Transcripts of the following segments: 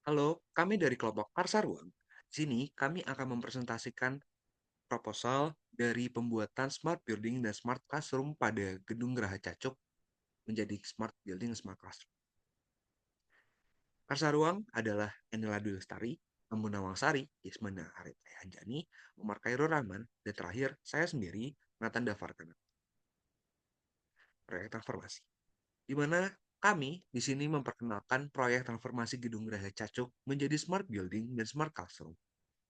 Halo, kami dari kelompok Karsa Ruang. Di sini kami akan mempresentasikan proposal dari pembuatan smart building dan smart classroom pada Gedung Geraha Cacuk menjadi smart building dan smart classroom. Karsa Ruang adalah Enela Dwi Lestari, Amun Nawangsari, Yasmina Arif Hanjani, Umar Khairul Rahman, dan terakhir saya sendiri, Nathan Davarkana, proyek transformasi. Di mana kami di sini memperkenalkan proyek transformasi Gedung Geraha Cacuk menjadi smart building dan smart classroom.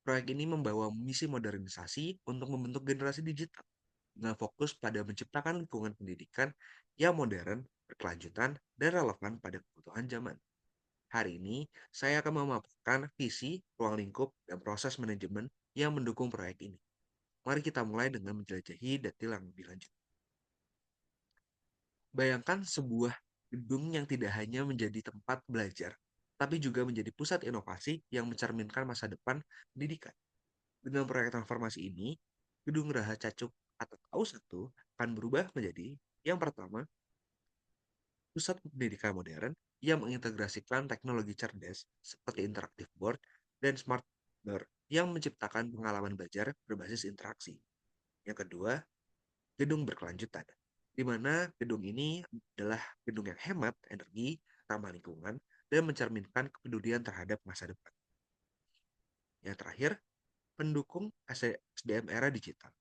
Proyek ini membawa misi modernisasi untuk membentuk generasi digital dengan fokus pada menciptakan lingkungan pendidikan yang modern, berkelanjutan, dan relevan pada kebutuhan zaman. Hari ini, saya akan memaparkan visi, ruang lingkup, dan proses manajemen yang mendukung proyek ini. Mari kita mulai dengan menjelajahi detail yang lebih lanjut. Bayangkan sebuah gedung yang tidak hanya menjadi tempat belajar, tapi juga menjadi pusat inovasi yang mencerminkan masa depan pendidikan. Dengan proyek transformasi ini, Gedung Geraha Cacuk atau KAU1 akan berubah menjadi yang pertama, pusat pendidikan modern yang mengintegrasikan teknologi cerdas seperti interactive board dan smart board yang menciptakan pengalaman belajar berbasis interaksi. Yang kedua, gedung berkelanjutan, di mana gedung ini adalah gedung yang hemat energi, ramah lingkungan, dan mencerminkan kepedulian terhadap masa depan. Yang terakhir, pendukung SDM era digital,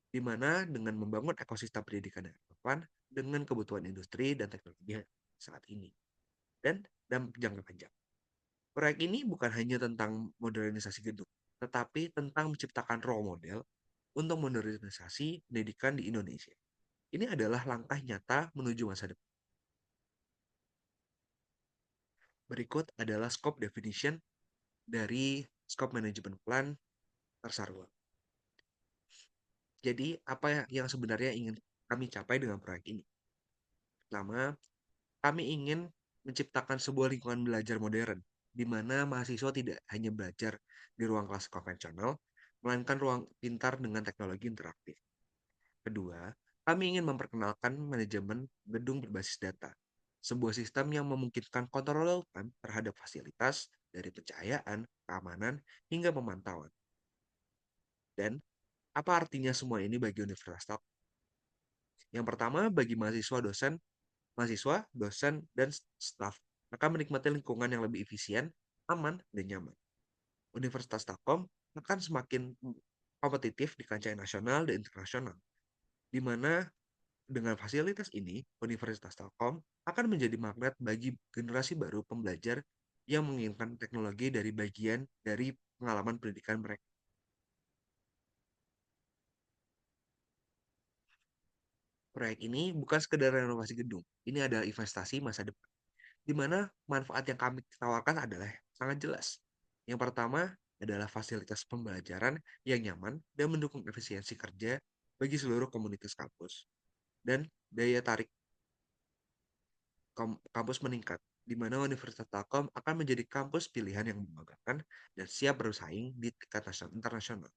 di mana dengan membangun ekosistem pendidikan yang relevan dengan kebutuhan industri dan teknologi saat ini. Dan dalam jangka panjang. Proyek ini bukan hanya tentang modernisasi gedung, tetapi tentang menciptakan role model untuk modernisasi pendidikan di Indonesia. Ini adalah langkah nyata menuju masa depan. Berikut adalah scope definition dari scope management plan Tersarwa. Jadi, apa yang sebenarnya ingin kami capai dengan proyek ini? Pertama, kami ingin menciptakan sebuah lingkungan belajar modern, di mana mahasiswa tidak hanya belajar di ruang kelas konvensional, melainkan ruang pintar dengan teknologi interaktif. Kedua, kami ingin memperkenalkan manajemen gedung berbasis data, sebuah sistem yang memungkinkan kontrol real-time terhadap fasilitas dari pencahayaan, keamanan, hingga pemantauan. Dan apa artinya semua ini bagi Universitas? Yang pertama, bagi mahasiswa, dosen, dan staf akan menikmati lingkungan yang lebih efisien, aman, dan nyaman. Universitas Telkom akan semakin kompetitif di kancah nasional dan internasional, di mana dengan fasilitas ini, Universitas Telkom akan menjadi magnet bagi generasi baru pembelajar yang menginginkan teknologi dari bagian dari pengalaman pendidikan mereka. Proyek ini bukan sekedar renovasi gedung, ini adalah investasi masa depan, di mana manfaat yang kami tawarkan adalah sangat jelas. Yang pertama adalah fasilitas pembelajaran yang nyaman dan mendukung efisiensi kerja bagi seluruh komunitas kampus. Dan daya tarik kampus meningkat, di mana Universitas Telkom akan menjadi kampus pilihan yang membanggakan dan siap bersaing di tingkat internasional.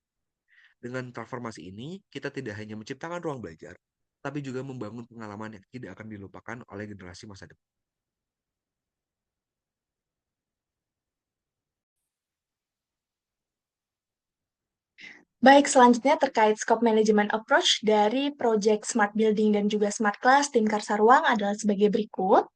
Dengan transformasi ini, kita tidak hanya menciptakan ruang belajar, tapi juga membangun pengalaman yang tidak akan dilupakan oleh generasi masa depan. Baik, selanjutnya terkait scope management approach dari project Smart Building dan juga Smart Class tim Karsa Ruang adalah sebagai berikut.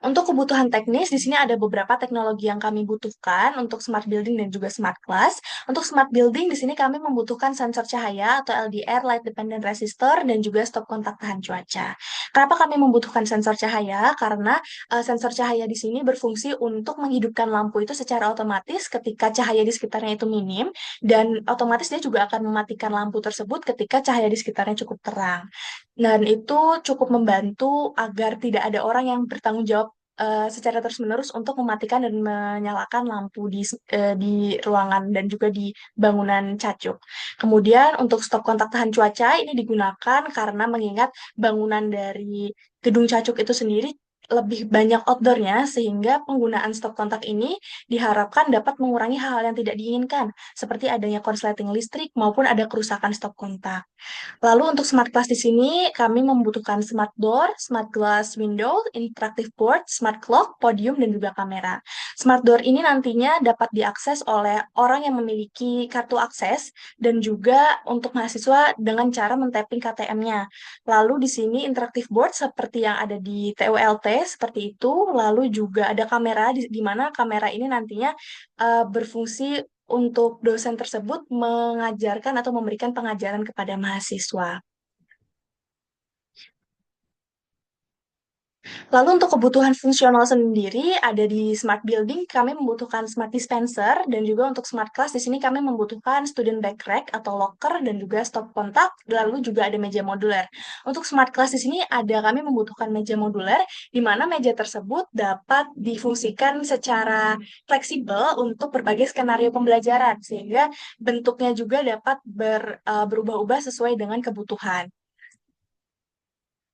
Untuk kebutuhan teknis, di sini ada beberapa teknologi yang kami butuhkan untuk smart building dan juga smart class. Untuk smart building, di sini kami membutuhkan sensor cahaya atau LDR, light dependent resistor, dan juga stop kontak tahan cuaca. Kenapa kami membutuhkan sensor cahaya? Karena sensor cahaya di sini berfungsi untuk menghidupkan lampu itu secara otomatis ketika cahaya di sekitarnya itu minim, dan otomatis dia juga akan mematikan lampu tersebut ketika cahaya di sekitarnya cukup terang. Dan itu cukup membantu agar tidak ada orang yang bertanggung jawab secara terus-menerus untuk mematikan dan menyalakan lampu di ruangan dan juga di bangunan cacuk. Kemudian untuk stop kontak tahan cuaca ini digunakan karena mengingat bangunan dari gedung cacuk itu sendiri lebih banyak outdoornya sehingga penggunaan stop kontak ini diharapkan dapat mengurangi hal-hal yang tidak diinginkan, seperti adanya korsleting listrik maupun ada kerusakan stop kontak. Lalu untuk smart glass di sini kami membutuhkan smart door, smart glass window, interactive board, smart clock, podium, dan juga kamera. Smart door ini nantinya dapat diakses oleh orang yang memiliki kartu akses dan juga untuk mahasiswa dengan cara men-tapping KTM-nya. Lalu di sini interactive board seperti yang ada di TULT seperti itu. Lalu juga ada kamera di mana kamera ini nantinya berfungsi untuk dosen tersebut mengajarkan atau memberikan pengajaran kepada mahasiswa. Lalu untuk kebutuhan fungsional sendiri ada di smart building kami membutuhkan smart dispenser dan juga untuk smart class di sini kami membutuhkan student bag rack atau locker dan juga stop kontak lalu juga ada meja modular. Untuk smart class di sini ada kami membutuhkan meja modular di mana meja tersebut dapat difungsikan secara fleksibel untuk berbagai skenario pembelajaran sehingga bentuknya juga dapat berubah-ubah sesuai dengan kebutuhan.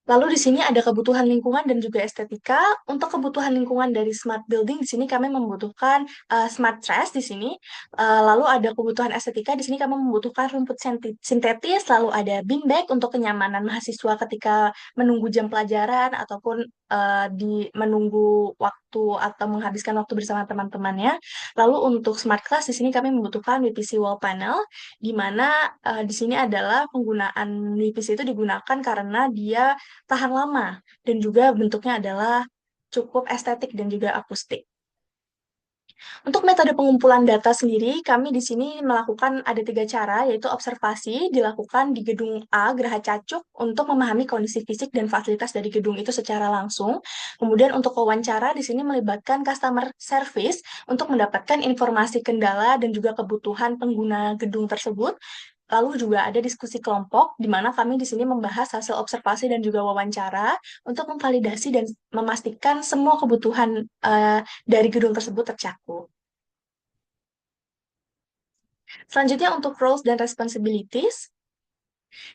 Lalu di sini ada kebutuhan lingkungan dan juga estetika. Untuk kebutuhan lingkungan dari smart building di sini kami membutuhkan smart trash di sini. Lalu ada kebutuhan estetika di sini kami membutuhkan rumput sintetis, lalu ada beanbag untuk kenyamanan mahasiswa ketika menunggu jam pelajaran ataupun di menunggu waktu atau menghabiskan waktu bersama teman-temannya. Lalu untuk smart class di sini kami membutuhkan WPC wall panel di mana di sini adalah penggunaan WPC itu digunakan karena dia tahan lama dan juga bentuknya adalah cukup estetik dan juga akustik. Untuk metode pengumpulan data sendiri, kami di sini melakukan ada 3 cara, yaitu observasi dilakukan di gedung A, Geraha Cacuk, untuk memahami kondisi fisik dan fasilitas dari gedung itu secara langsung. Kemudian untuk wawancara di sini melibatkan customer service untuk mendapatkan informasi kendala dan juga kebutuhan pengguna gedung tersebut. Lalu juga ada diskusi kelompok, di mana kami di sini membahas hasil observasi dan juga wawancara untuk memvalidasi dan memastikan semua kebutuhan dari gedung tersebut tercakup. Selanjutnya untuk roles dan responsibilities.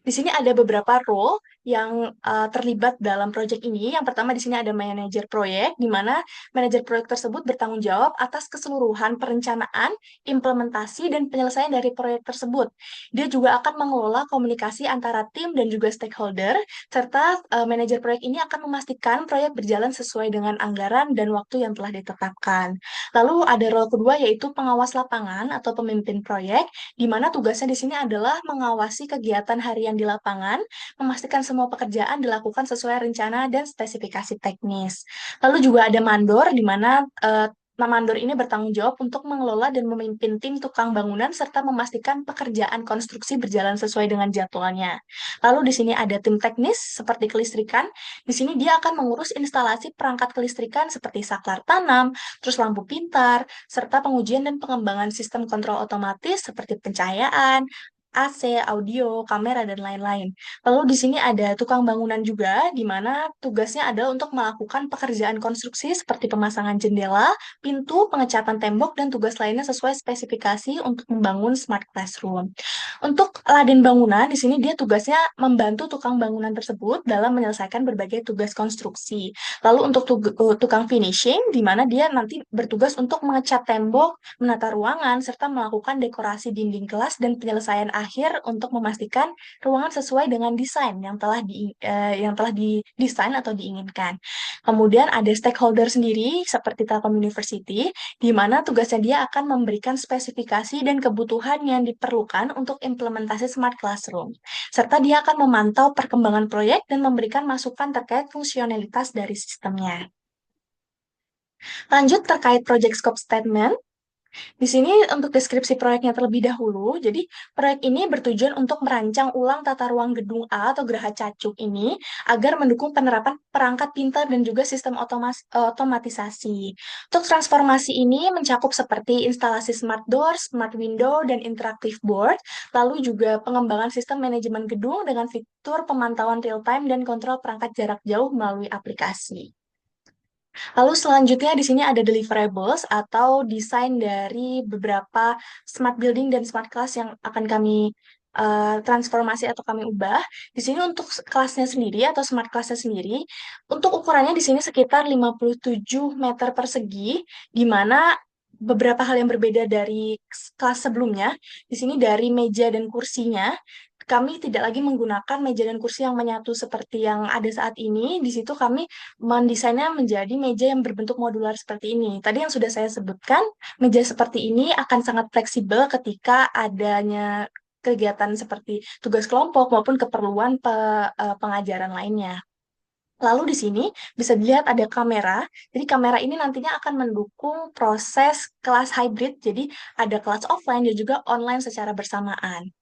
Di sini ada beberapa role yang terlibat dalam proyek ini. Yang pertama di sini ada manajer proyek, di mana manajer proyek tersebut bertanggung jawab atas keseluruhan perencanaan, implementasi, dan penyelesaian dari proyek tersebut. Dia juga akan mengelola komunikasi antara tim dan juga stakeholder, serta manajer proyek ini akan memastikan proyek berjalan sesuai dengan anggaran dan waktu yang telah ditetapkan. Lalu ada role kedua yaitu pengawas lapangan atau pemimpin proyek, di mana tugasnya di sini adalah mengawasi kegiatan harian di lapangan, memastikan semua pekerjaan dilakukan sesuai rencana dan spesifikasi teknis. Lalu juga ada mandor, di mana mandor ini bertanggung jawab untuk mengelola dan memimpin tim tukang bangunan serta memastikan pekerjaan konstruksi berjalan sesuai dengan jadwalnya. Lalu di sini ada tim teknis seperti kelistrikan. Di sini dia akan mengurus instalasi perangkat kelistrikan seperti saklar tanam, terus lampu pintar, serta pengujian dan pengembangan sistem kontrol otomatis seperti pencahayaan, AC, audio, kamera, dan lain-lain. Lalu di sini ada tukang bangunan juga, di mana tugasnya adalah untuk melakukan pekerjaan konstruksi seperti pemasangan jendela, pintu, pengecatan tembok, dan tugas lainnya sesuai spesifikasi untuk membangun smart classroom. Untuk Laden Bangunan, di sini dia tugasnya membantu tukang bangunan tersebut dalam menyelesaikan berbagai tugas konstruksi. Lalu untuk tukang finishing, di mana dia nanti bertugas untuk mengecat tembok, menata ruangan, serta melakukan dekorasi dinding kelas dan penyelesaian akhir untuk memastikan ruangan sesuai dengan desain yang telah didesain atau diinginkan. Kemudian ada stakeholder sendiri seperti Telkom University, di mana tugasnya dia akan memberikan spesifikasi dan kebutuhan yang diperlukan untuk implementasi smart classroom, serta dia akan memantau perkembangan proyek dan memberikan masukan terkait fungsionalitas dari sistemnya. Lanjut terkait project scope statement. Di sini untuk deskripsi proyeknya terlebih dahulu. Jadi, proyek ini bertujuan untuk merancang ulang tata ruang gedung A atau Geraha Cacuk ini agar mendukung penerapan perangkat pintar dan juga sistem otomatisasi. Untuk transformasi ini mencakup seperti instalasi smart door, smart window, dan interactive board, lalu juga pengembangan sistem manajemen gedung dengan fitur pemantauan real time dan kontrol perangkat jarak jauh melalui aplikasi. Lalu selanjutnya di sini ada deliverables atau desain dari beberapa smart building dan smart class yang akan kami transformasi atau kami ubah. Di sini untuk kelasnya sendiri atau smart kelasnya sendiri, untuk ukurannya di sini sekitar 57 meter persegi, di mana beberapa hal yang berbeda dari kelas sebelumnya. Di sini dari meja dan kursinya, kami tidak lagi menggunakan meja dan kursi yang menyatu seperti yang ada saat ini. Di situ kami mendesainnya menjadi meja yang berbentuk modular seperti ini. Tadi yang sudah saya sebutkan, meja seperti ini akan sangat fleksibel ketika adanya kegiatan seperti tugas kelompok maupun keperluan pengajaran lainnya. Lalu di sini bisa dilihat ada kamera. Jadi kamera ini nantinya akan mendukung proses kelas hybrid. Jadi ada kelas offline dan juga online secara bersamaan.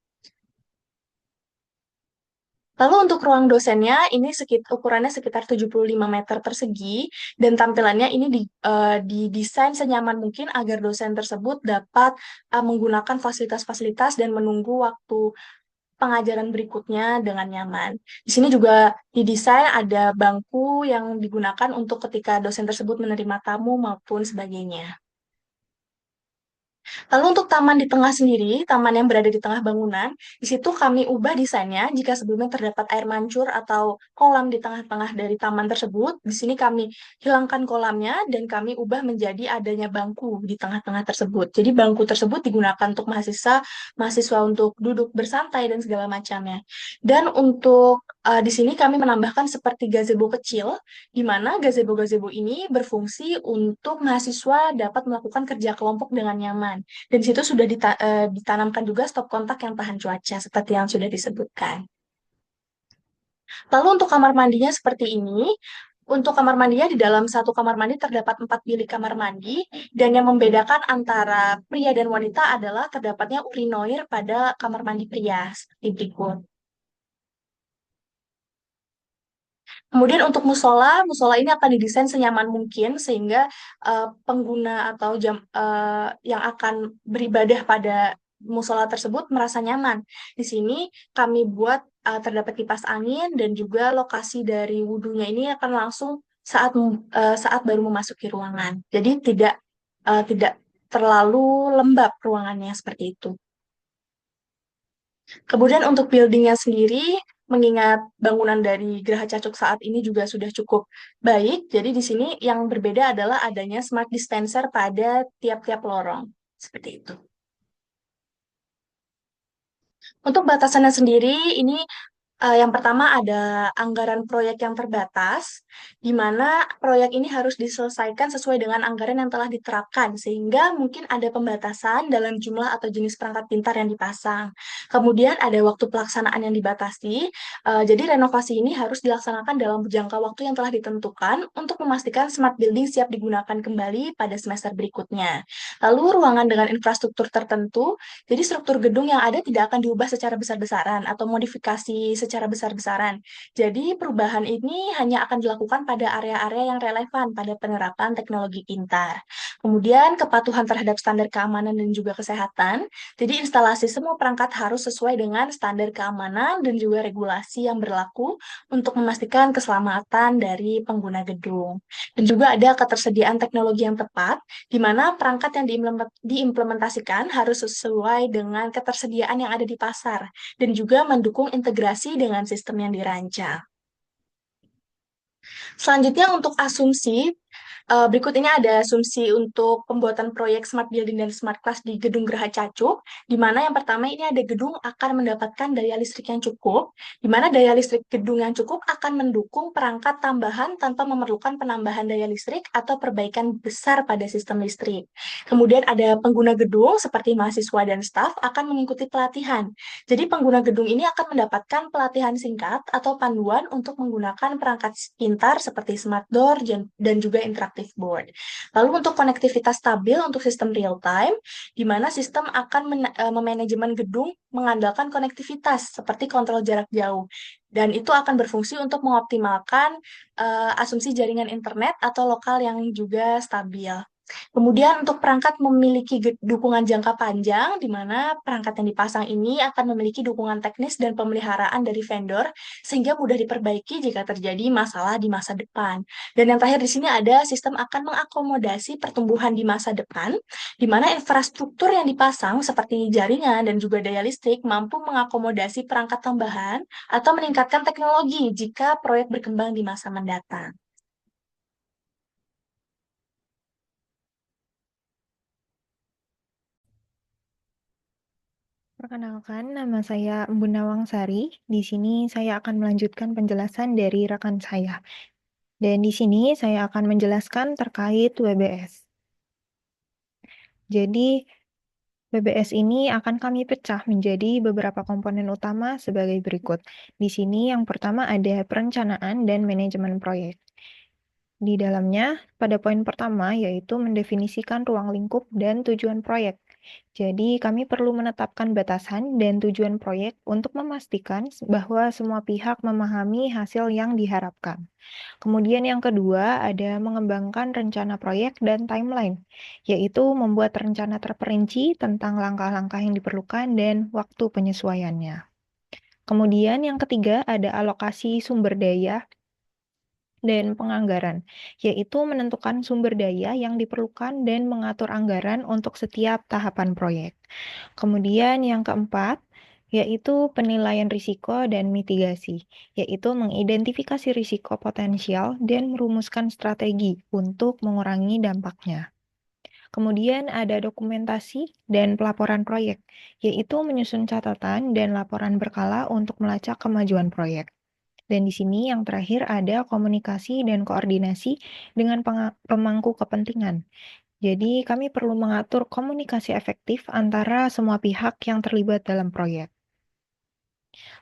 Lalu untuk ruang dosennya ini ukurannya sekitar 75 meter persegi dan tampilannya ini didesain senyaman mungkin agar dosen tersebut dapat menggunakan fasilitas-fasilitas dan menunggu waktu pengajaran berikutnya dengan nyaman. Di sini juga didesain ada bangku yang digunakan untuk ketika dosen tersebut menerima tamu maupun sebagainya. Lalu untuk taman di tengah sendiri, taman yang berada di tengah bangunan, di situ kami ubah desainnya jika sebelumnya terdapat air mancur atau kolam di tengah-tengah dari taman tersebut. Di sini kami hilangkan kolamnya dan kami ubah menjadi adanya bangku di tengah-tengah tersebut. Jadi bangku tersebut digunakan untuk mahasiswa untuk duduk bersantai dan segala macamnya. Dan untuk di sini kami menambahkan seperti gazebo kecil, di mana gazebo-gazebo ini berfungsi untuk mahasiswa dapat melakukan kerja kelompok dengan nyaman. Dan di situ sudah ditanamkan juga stop kontak yang tahan cuaca, seperti yang sudah disebutkan. Lalu untuk kamar mandinya seperti ini. Untuk kamar mandinya di dalam satu kamar mandi terdapat 4 bilik kamar mandi, dan yang membedakan antara pria dan wanita adalah terdapatnya urinoir pada kamar mandi pria, seperti berikut. Kemudian untuk musola, musola ini akan didesain senyaman mungkin sehingga pengguna atau yang akan beribadah pada musola tersebut merasa nyaman. Di sini kami buat terdapat kipas angin dan juga lokasi dari wudhunya ini akan langsung saat baru memasuki ruangan. Jadi tidak terlalu lembab ruangannya seperti itu. Kemudian untuk buildingnya sendiri, mengingat bangunan dari Geraha Cacuk saat ini juga sudah cukup baik, jadi di sini yang berbeda adalah adanya smart dispenser pada tiap-tiap lorong. Seperti itu. Untuk batasannya sendiri, ini yang pertama ada anggaran proyek yang terbatas, di mana proyek ini harus diselesaikan sesuai dengan anggaran yang telah diterapkan, sehingga mungkin ada pembatasan dalam jumlah atau jenis perangkat pintar yang dipasang. Kemudian ada waktu pelaksanaan yang dibatasi, jadi renovasi ini harus dilaksanakan dalam jangka waktu yang telah ditentukan untuk memastikan smart building siap digunakan kembali pada semester berikutnya. Lalu ruangan dengan infrastruktur tertentu, jadi struktur gedung yang ada tidak akan diubah secara besar-besaran atau modifikasi secara besar-besaran. Jadi perubahan ini hanya akan dilakukan pada area-area yang relevan pada penerapan teknologi pintar. Kemudian kepatuhan terhadap standar keamanan dan juga kesehatan. Jadi instalasi semua perangkat harus sesuai dengan standar keamanan dan juga regulasi yang berlaku untuk memastikan keselamatan dari pengguna gedung. Dan juga ada ketersediaan teknologi yang tepat di mana perangkat yang diimplementasikan harus sesuai dengan ketersediaan yang ada di pasar dan juga mendukung integrasi dengan sistem yang dirancang. Selanjutnya untuk asumsi, berikut ini ada asumsi untuk pembuatan proyek smart building dan smart class di Gedung Geraha Cacuk, di mana yang pertama ini ada gedung akan mendapatkan daya listrik yang cukup, di mana daya listrik gedung yang cukup akan mendukung perangkat tambahan tanpa memerlukan penambahan daya listrik atau perbaikan besar pada sistem listrik. Kemudian ada pengguna gedung seperti mahasiswa dan staf akan mengikuti pelatihan. Jadi pengguna gedung ini akan mendapatkan pelatihan singkat atau panduan untuk menggunakan perangkat pintar seperti smart door dan juga interactive board. Lalu untuk konektivitas stabil untuk sistem real time, di mana sistem akan memanajemen gedung mengandalkan konektivitas seperti kontrol jarak jauh. Dan itu akan berfungsi untuk mengoptimalkan asumsi jaringan internet atau lokal yang juga stabil. Kemudian untuk perangkat memiliki dukungan jangka panjang, di mana perangkat yang dipasang ini akan memiliki dukungan teknis dan pemeliharaan dari vendor, sehingga mudah diperbaiki jika terjadi masalah di masa depan. Dan yang terakhir di sini ada sistem akan mengakomodasi pertumbuhan di masa depan, di mana infrastruktur yang dipasang seperti jaringan dan juga daya listrik mampu mengakomodasi perangkat tambahan atau meningkatkan teknologi jika proyek berkembang di masa mendatang. Perkenalkan, nama saya Embun Nawang Sari. Di sini saya akan melanjutkan penjelasan dari rekan saya. Dan di sini saya akan menjelaskan terkait WBS. Jadi, WBS ini akan kami pecah menjadi beberapa komponen utama sebagai berikut. Di sini yang pertama ada perencanaan dan manajemen proyek. Di dalamnya, pada poin pertama yaitu mendefinisikan ruang lingkup dan tujuan proyek. Jadi, kami perlu menetapkan batasan dan tujuan proyek untuk memastikan bahwa semua pihak memahami hasil yang diharapkan. Kemudian yang kedua ada mengembangkan rencana proyek dan timeline, yaitu membuat rencana terperinci tentang langkah-langkah yang diperlukan dan waktu penyesuaiannya. Kemudian yang ketiga ada alokasi sumber daya dan penganggaran, yaitu menentukan sumber daya yang diperlukan dan mengatur anggaran untuk setiap tahapan proyek. Kemudian yang keempat, yaitu penilaian risiko dan mitigasi, yaitu mengidentifikasi risiko potensial dan merumuskan strategi untuk mengurangi dampaknya. Kemudian ada dokumentasi dan pelaporan proyek, yaitu menyusun catatan dan laporan berkala untuk melacak kemajuan proyek. Dan di sini yang terakhir ada komunikasi dan koordinasi dengan pemangku kepentingan. Jadi kami perlu mengatur komunikasi efektif antara semua pihak yang terlibat dalam proyek.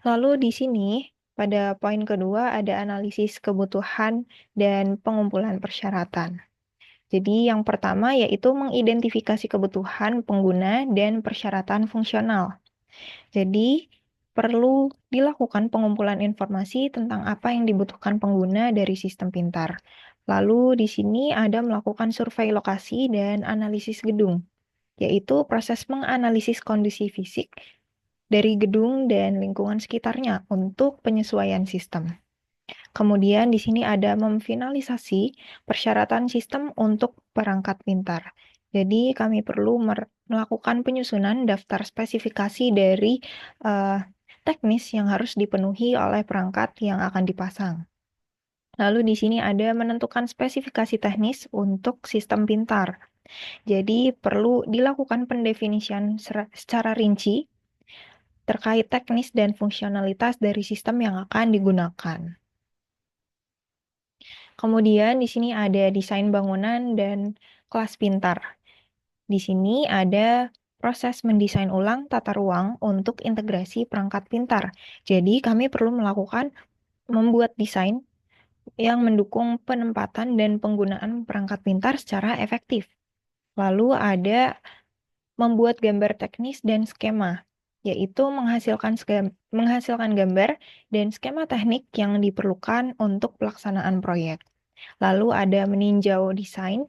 Lalu di sini pada poin kedua ada analisis kebutuhan dan pengumpulan persyaratan. Jadi yang pertama yaitu mengidentifikasi kebutuhan pengguna dan persyaratan fungsional. Jadi, perlu dilakukan pengumpulan informasi tentang apa yang dibutuhkan pengguna dari sistem pintar. Lalu di sini ada melakukan survei lokasi dan analisis gedung, yaitu proses menganalisis kondisi fisik dari gedung dan lingkungan sekitarnya untuk penyesuaian sistem. Kemudian di sini ada memfinalisasi persyaratan sistem untuk perangkat pintar. Jadi kami perlu melakukan penyusunan daftar spesifikasi dari teknis yang harus dipenuhi oleh perangkat yang akan dipasang. Lalu di sini ada menentukan spesifikasi teknis untuk sistem pintar. Jadi perlu dilakukan pendefinisian secara rinci terkait teknis dan fungsionalitas dari sistem yang akan digunakan. Kemudian di sini ada desain bangunan dan kelas pintar. Di sini ada proses mendesain ulang tata ruang untuk integrasi perangkat pintar. Jadi kami perlu membuat desain yang mendukung penempatan dan penggunaan perangkat pintar secara efektif. Lalu ada membuat gambar teknis dan skema, yaitu menghasilkan gambar dan skema teknik yang diperlukan untuk pelaksanaan proyek. Lalu ada meninjau desain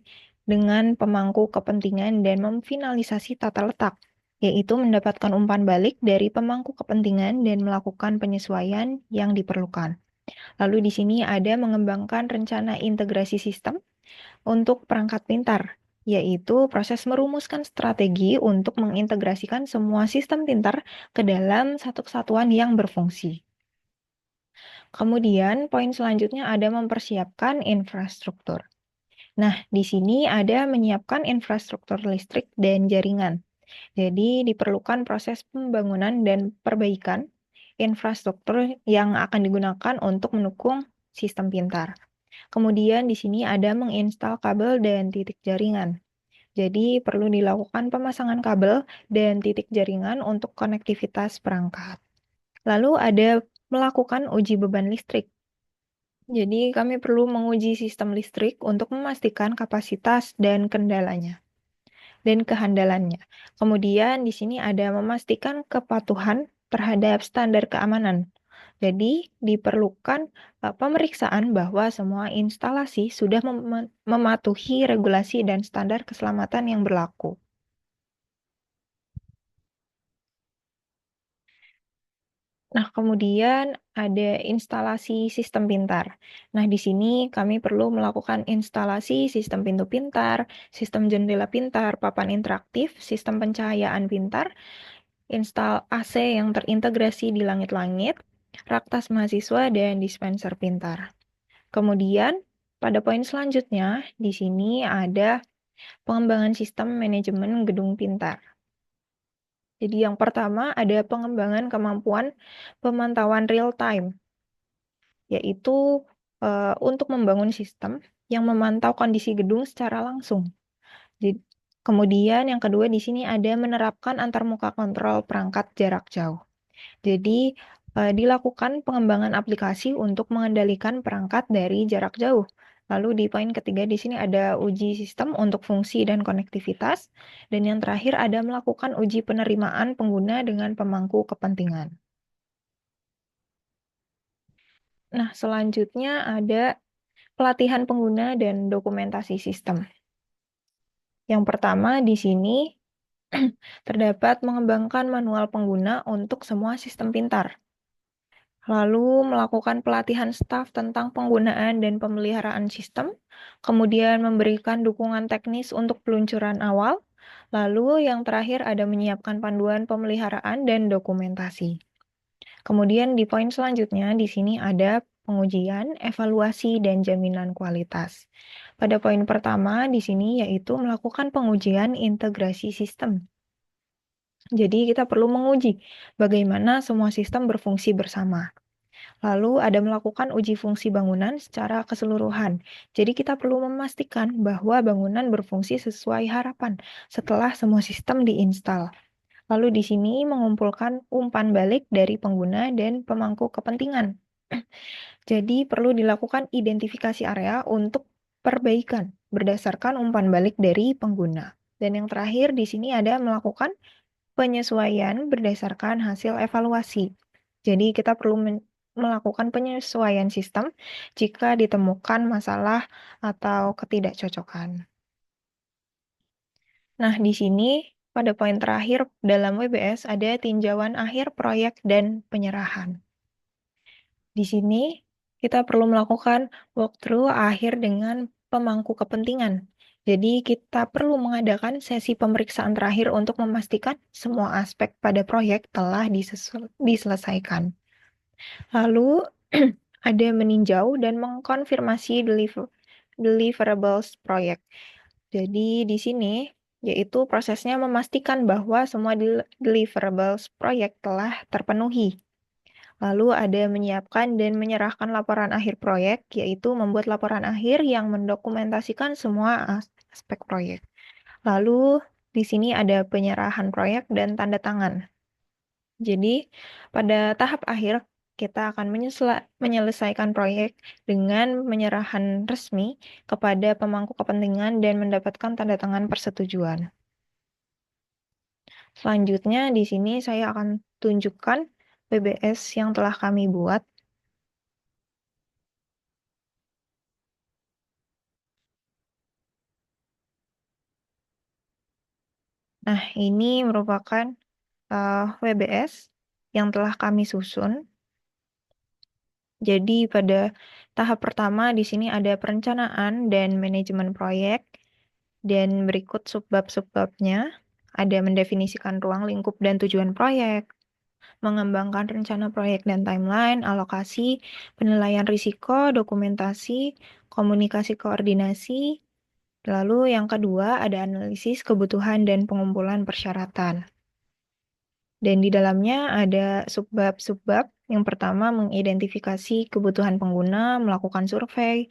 dengan pemangku kepentingan dan memfinalisasi tata letak, yaitu mendapatkan umpan balik dari pemangku kepentingan dan melakukan penyesuaian yang diperlukan. Lalu di sini ada mengembangkan rencana integrasi sistem untuk perangkat pintar, yaitu proses merumuskan strategi untuk mengintegrasikan semua sistem pintar ke dalam satu kesatuan yang berfungsi. Kemudian, poin selanjutnya ada mempersiapkan infrastruktur. Nah, di sini ada menyiapkan infrastruktur listrik dan jaringan. Jadi, diperlukan proses pembangunan dan perbaikan infrastruktur yang akan digunakan untuk mendukung sistem pintar. Kemudian di sini ada menginstal kabel dan titik jaringan. Jadi, perlu dilakukan pemasangan kabel dan titik jaringan untuk konektivitas perangkat. Lalu ada melakukan uji beban listrik. Jadi, kami perlu menguji sistem listrik untuk memastikan kapasitas dan kehandalannya. Kemudian di sini ada memastikan kepatuhan terhadap standar keamanan. Jadi, diperlukan pemeriksaan bahwa semua instalasi sudah mematuhi regulasi dan standar keselamatan yang berlaku. Nah, kemudian ada instalasi sistem pintar. Nah, di sini kami perlu melakukan instalasi sistem pintu pintar, sistem jendela pintar, papan interaktif, sistem pencahayaan pintar, install AC yang terintegrasi di langit-langit, rak tas mahasiswa, dan dispenser pintar. Kemudian, pada poin selanjutnya, di sini ada pengembangan sistem manajemen gedung pintar. Jadi yang pertama ada pengembangan kemampuan pemantauan real time, yaitu untuk membangun sistem yang memantau kondisi gedung secara langsung. Kemudian yang kedua di sini ada menerapkan antarmuka kontrol perangkat jarak jauh. Jadi dilakukan pengembangan aplikasi untuk mengendalikan perangkat dari jarak jauh. Lalu di poin ketiga di sini ada uji sistem untuk fungsi dan konektivitas. Dan yang terakhir ada melakukan uji penerimaan pengguna dengan pemangku kepentingan. Nah, selanjutnya ada pelatihan pengguna dan dokumentasi sistem. Yang pertama di sini terdapat mengembangkan manual pengguna untuk semua sistem pintar. Lalu melakukan pelatihan staf tentang penggunaan dan pemeliharaan sistem, kemudian memberikan dukungan teknis untuk peluncuran awal, lalu yang terakhir ada menyiapkan panduan pemeliharaan dan dokumentasi. Kemudian di poin selanjutnya di sini ada pengujian, evaluasi, dan jaminan kualitas. Pada poin pertama di sini yaitu melakukan pengujian integrasi sistem. Jadi kita perlu menguji bagaimana semua sistem berfungsi bersama. Lalu ada melakukan uji fungsi bangunan secara keseluruhan. Jadi kita perlu memastikan bahwa bangunan berfungsi sesuai harapan setelah semua sistem diinstal. Lalu di sini mengumpulkan umpan balik dari pengguna dan pemangku kepentingan. Jadi perlu dilakukan identifikasi area untuk perbaikan berdasarkan umpan balik dari pengguna. Dan yang terakhir di sini ada melakukan penyesuaian berdasarkan hasil evaluasi. Jadi kita perlu melakukan penyesuaian sistem jika ditemukan masalah atau ketidakcocokan. Nah, di sini pada poin terakhir dalam WBS ada tinjauan akhir proyek dan penyerahan. Di sini kita perlu melakukan walkthrough akhir dengan pemangku kepentingan. Jadi kita perlu mengadakan sesi pemeriksaan terakhir untuk memastikan semua aspek pada proyek telah diselesaikan. Lalu ada meninjau dan mengkonfirmasi deliverables proyek. Jadi di sini yaitu prosesnya memastikan bahwa semua deliverables proyek telah terpenuhi. Lalu ada menyiapkan dan menyerahkan laporan akhir proyek, yaitu membuat laporan akhir yang mendokumentasikan semua aspek proyek. Lalu di sini ada penyerahan proyek dan tanda tangan. Jadi pada tahap akhir kita akan menyelesaikan proyek dengan menyerahan resmi kepada pemangku kepentingan dan mendapatkan tanda tangan persetujuan. Selanjutnya di sini saya akan tunjukkan WBS yang telah kami buat. Nah, ini merupakan WBS yang telah kami susun. Jadi pada tahap pertama di sini ada perencanaan dan manajemen proyek, dan berikut subbab-subbabnya. Ada mendefinisikan ruang lingkup dan tujuan proyek, mengembangkan rencana proyek dan timeline, alokasi, penilaian risiko, dokumentasi, komunikasi koordinasi. Lalu yang kedua ada analisis kebutuhan dan pengumpulan persyaratan. Dan di dalamnya ada subbab-subbab. Yang pertama mengidentifikasi kebutuhan pengguna, melakukan survei,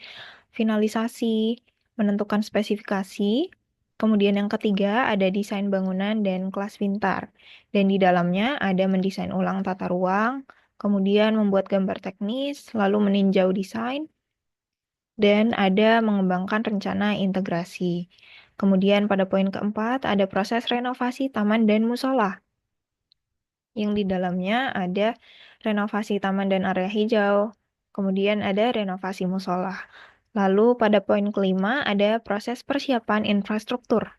finalisasi, menentukan spesifikasi. Kemudian yang ketiga ada desain bangunan dan kelas pintar. Dan di dalamnya ada mendesain ulang tata ruang, kemudian membuat gambar teknis, lalu meninjau desain, dan ada mengembangkan rencana integrasi. Kemudian pada poin keempat ada proses renovasi taman dan musola, yang di dalamnya ada renovasi taman dan area hijau, kemudian ada renovasi musola. Lalu pada poin kelima ada proses persiapan infrastruktur.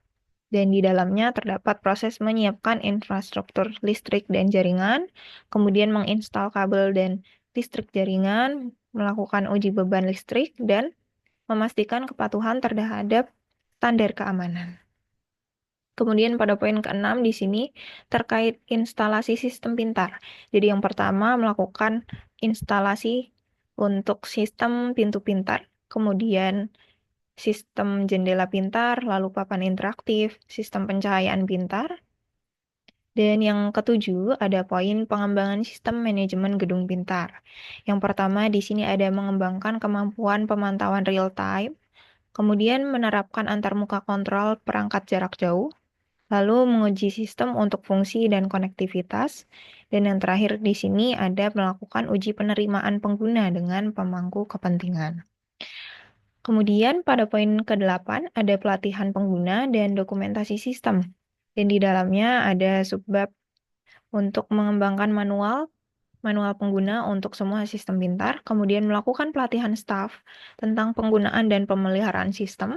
Dan di dalamnya terdapat proses menyiapkan infrastruktur listrik dan jaringan, kemudian menginstal kabel dan listrik jaringan, melakukan uji beban listrik, dan memastikan kepatuhan terhadap standar keamanan. Kemudian pada poin ke-6 di sini terkait instalasi sistem pintar. Jadi yang pertama melakukan instalasi untuk sistem pintu pintar, kemudian sistem jendela pintar, lalu papan interaktif, sistem pencahayaan pintar. Dan yang ketujuh ada poin pengembangan sistem manajemen gedung pintar. Yang pertama di sini ada mengembangkan kemampuan pemantauan real time, kemudian menerapkan antarmuka kontrol perangkat jarak jauh, lalu menguji sistem untuk fungsi dan konektivitas, dan yang terakhir di sini ada melakukan uji penerimaan pengguna dengan pemangku kepentingan. Kemudian pada poin ke-8 ada pelatihan pengguna dan dokumentasi sistem. Dan di dalamnya ada subbab untuk mengembangkan manual pengguna untuk semua sistem pintar, kemudian melakukan pelatihan staf tentang penggunaan dan pemeliharaan sistem,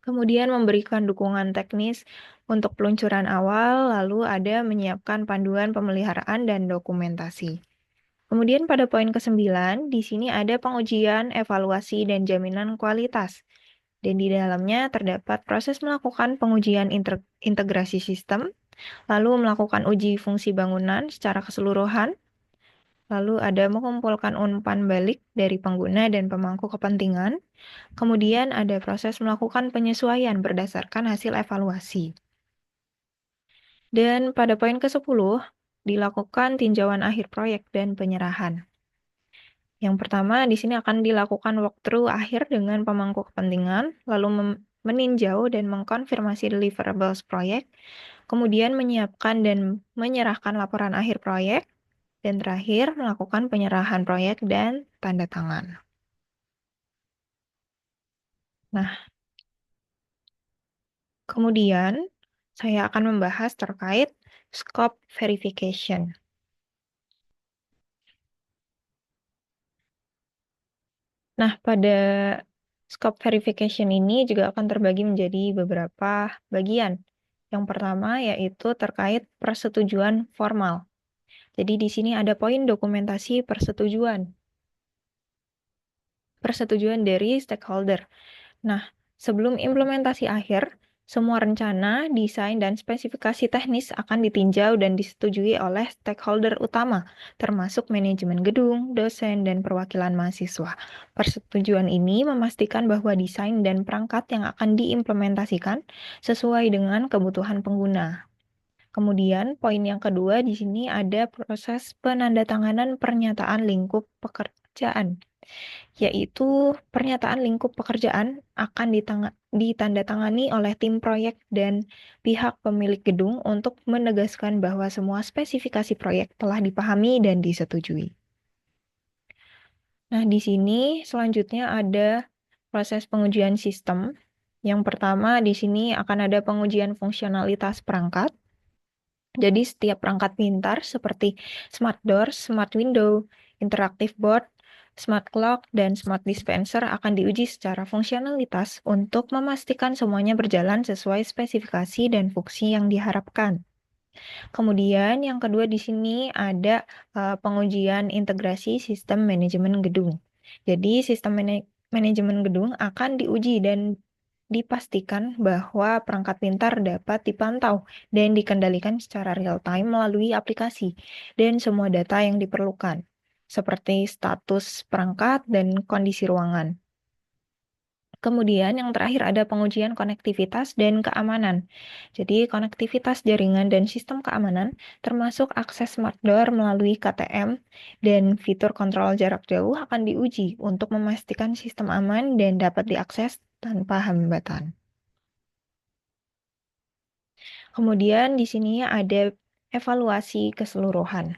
kemudian memberikan dukungan teknis untuk peluncuran awal, lalu ada menyiapkan panduan pemeliharaan dan dokumentasi. Kemudian pada poin ke-9, di sini ada pengujian, evaluasi, dan jaminan kualitas. Dan di dalamnya terdapat proses melakukan pengujian integrasi sistem, lalu melakukan uji fungsi bangunan secara keseluruhan, lalu ada mengumpulkan umpan balik dari pengguna dan pemangku kepentingan, kemudian ada proses melakukan penyesuaian berdasarkan hasil evaluasi. Dan pada poin ke-10, dilakukan tinjauan akhir proyek dan penyerahan. Yang pertama, di sini akan dilakukan walkthrough akhir dengan pemangku kepentingan, lalu meninjau dan mengkonfirmasi deliverables proyek, kemudian menyiapkan dan menyerahkan laporan akhir proyek, dan terakhir melakukan penyerahan proyek dan tanda tangan. Nah, kemudian saya akan membahas terkait scope verification. Nah, pada scope verification ini juga akan terbagi menjadi beberapa bagian. Yang pertama yaitu terkait persetujuan formal. Jadi di sini ada poin dokumentasi persetujuan. Persetujuan dari stakeholder. Nah, sebelum implementasi akhir, semua rencana, desain, dan spesifikasi teknis akan ditinjau dan disetujui oleh stakeholder utama, termasuk manajemen gedung, dosen, dan perwakilan mahasiswa. Persetujuan ini memastikan bahwa desain dan perangkat yang akan diimplementasikan sesuai dengan kebutuhan pengguna. Kemudian, poin yang kedua di sini ada proses penandatanganan pernyataan lingkup pekerjaan, yaitu pernyataan lingkup pekerjaan akan ditandatangani oleh tim proyek dan pihak pemilik gedung untuk menegaskan bahwa semua spesifikasi proyek telah dipahami dan disetujui. Nah, di sini selanjutnya ada proses pengujian sistem. Yang pertama di sini akan ada pengujian fungsionalitas perangkat. Jadi setiap perangkat pintar seperti smart door, smart window, interactive board, smart clock, dan smart dispenser akan diuji secara fungsionalitas untuk memastikan semuanya berjalan sesuai spesifikasi dan fungsi yang diharapkan. Kemudian yang kedua di sini ada pengujian integrasi sistem manajemen gedung. Jadi sistem manajemen gedung akan diuji dan dipastikan bahwa perangkat pintar dapat dipantau dan dikendalikan secara real time melalui aplikasi dan semua data yang diperlukan, seperti status perangkat dan kondisi ruangan. Kemudian yang terakhir ada pengujian konektivitas dan keamanan. Jadi konektivitas jaringan dan sistem keamanan termasuk akses smart door melalui KTM dan fitur kontrol jarak jauh akan diuji untuk memastikan sistem aman dan dapat diakses tanpa hambatan. Kemudian di sini ada evaluasi keseluruhan.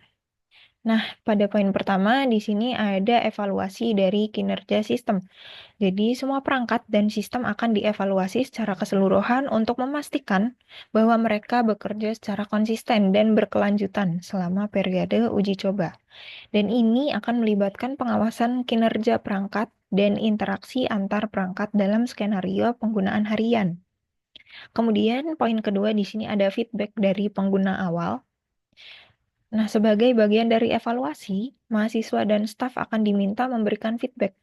Nah, pada poin pertama di sini ada evaluasi dari kinerja sistem. Jadi, semua perangkat dan sistem akan dievaluasi secara keseluruhan untuk memastikan bahwa mereka bekerja secara konsisten dan berkelanjutan selama periode uji coba. Dan ini akan melibatkan pengawasan kinerja perangkat dan interaksi antar perangkat dalam skenario penggunaan harian. Kemudian, poin kedua di sini ada feedback dari pengguna awal. Nah, sebagai bagian dari evaluasi, mahasiswa dan staf akan diminta memberikan feedback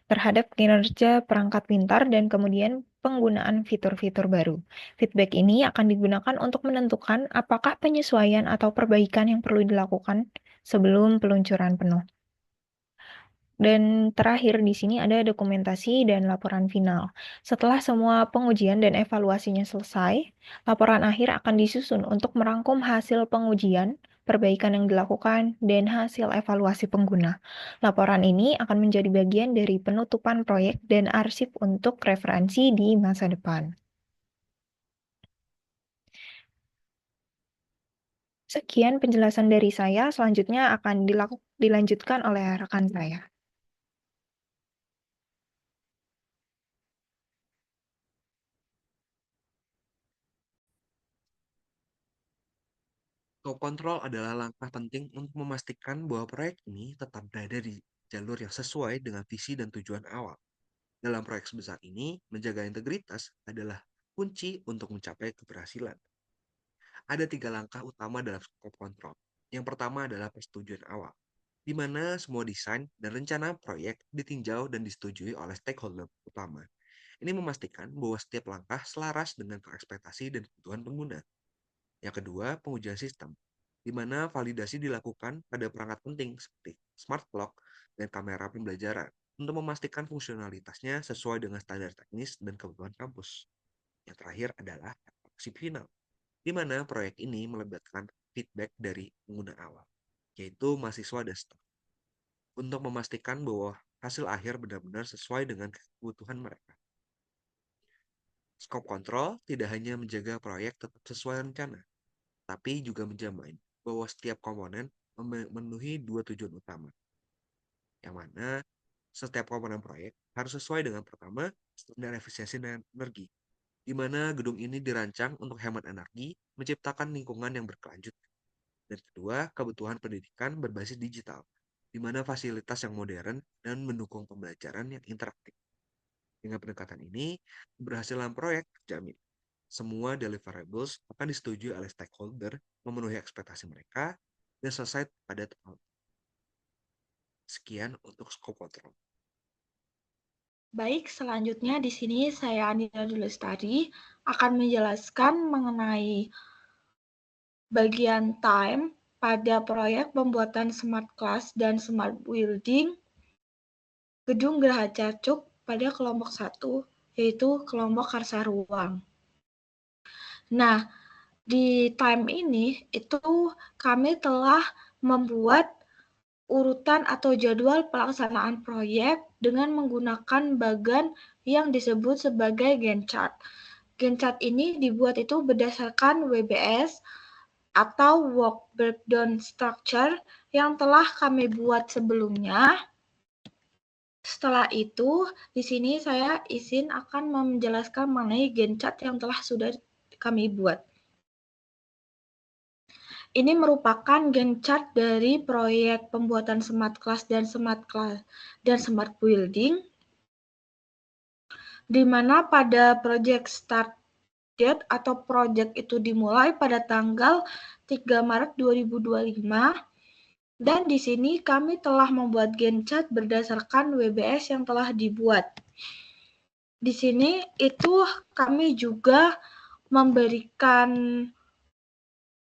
terhadap kinerja perangkat pintar dan kemudian penggunaan fitur-fitur baru. Feedback ini akan digunakan untuk menentukan apakah penyesuaian atau perbaikan yang perlu dilakukan sebelum peluncuran penuh. Dan terakhir di sini ada dokumentasi dan laporan final. Setelah semua pengujian dan evaluasinya selesai, laporan akhir akan disusun untuk merangkum hasil pengujian, perbaikan yang dilakukan, dan hasil evaluasi pengguna. Laporan ini akan menjadi bagian dari penutupan proyek dan arsip untuk referensi di masa depan. Sekian penjelasan dari saya, selanjutnya akan dilanjutkan oleh rekan saya. Scope control adalah langkah penting untuk memastikan bahwa proyek ini tetap berada di jalur yang sesuai dengan visi dan tujuan awal. Dalam proyek sebesar ini, menjaga integritas adalah kunci untuk mencapai keberhasilan. Ada 3 langkah utama dalam scope control. Yang pertama adalah persetujuan awal, di mana semua desain dan rencana proyek ditinjau dan disetujui oleh stakeholder utama. Ini memastikan bahwa setiap langkah selaras dengan ekspektasi dan kebutuhan pengguna. Yang kedua, pengujian sistem, di mana validasi dilakukan pada perangkat penting seperti smart clock dan kamera pembelajaran untuk memastikan fungsionalitasnya sesuai dengan standar teknis dan kebutuhan kampus. Yang terakhir adalah evaluasi final, di mana proyek ini melibatkan feedback dari pengguna awal, yaitu mahasiswa dan staf, untuk memastikan bahwa hasil akhir benar-benar sesuai dengan kebutuhan mereka. Scope control tidak hanya menjaga proyek tetap sesuai rencana, tapi juga menjamin bahwa setiap komponen memenuhi 2 tujuan utama, yang mana setiap komponen proyek harus sesuai dengan pertama, standar efisiensi energi, di mana gedung ini dirancang untuk hemat energi, menciptakan lingkungan yang berkelanjutan. Dan kedua, kebutuhan pendidikan berbasis digital, di mana fasilitas yang modern dan mendukung pembelajaran yang interaktif. Dengan pendekatan ini, keberhasilan proyek terjamin. Semua deliverables akan disetujui oleh stakeholder, memenuhi ekspektasi mereka, dan selesai pada tahun. Sekian untuk scope control. Baik, selanjutnya di sini saya Anila Dulestari akan menjelaskan mengenai bagian time pada proyek pembuatan smart class dan smart building Gedung Geraha Cacuk pada kelompok 1, yaitu kelompok Karsa Ruang. Nah, di time ini itu kami telah membuat urutan atau jadwal pelaksanaan proyek dengan menggunakan bagan yang disebut sebagai Gantt chart. Gantt chart ini dibuat itu berdasarkan WBS atau Work Breakdown Structure yang telah kami buat sebelumnya. Setelah itu, di sini saya izin akan menjelaskan mengenai Gantt chart yang telah sudah kami buat. Ini merupakan Gantt chart dari proyek pembuatan smart class dan smart building, di mana pada project start date atau project itu dimulai pada tanggal 3 Maret 2025, dan di sini kami telah membuat Gantt chart berdasarkan WBS yang telah dibuat. Di sini itu kami juga memberikan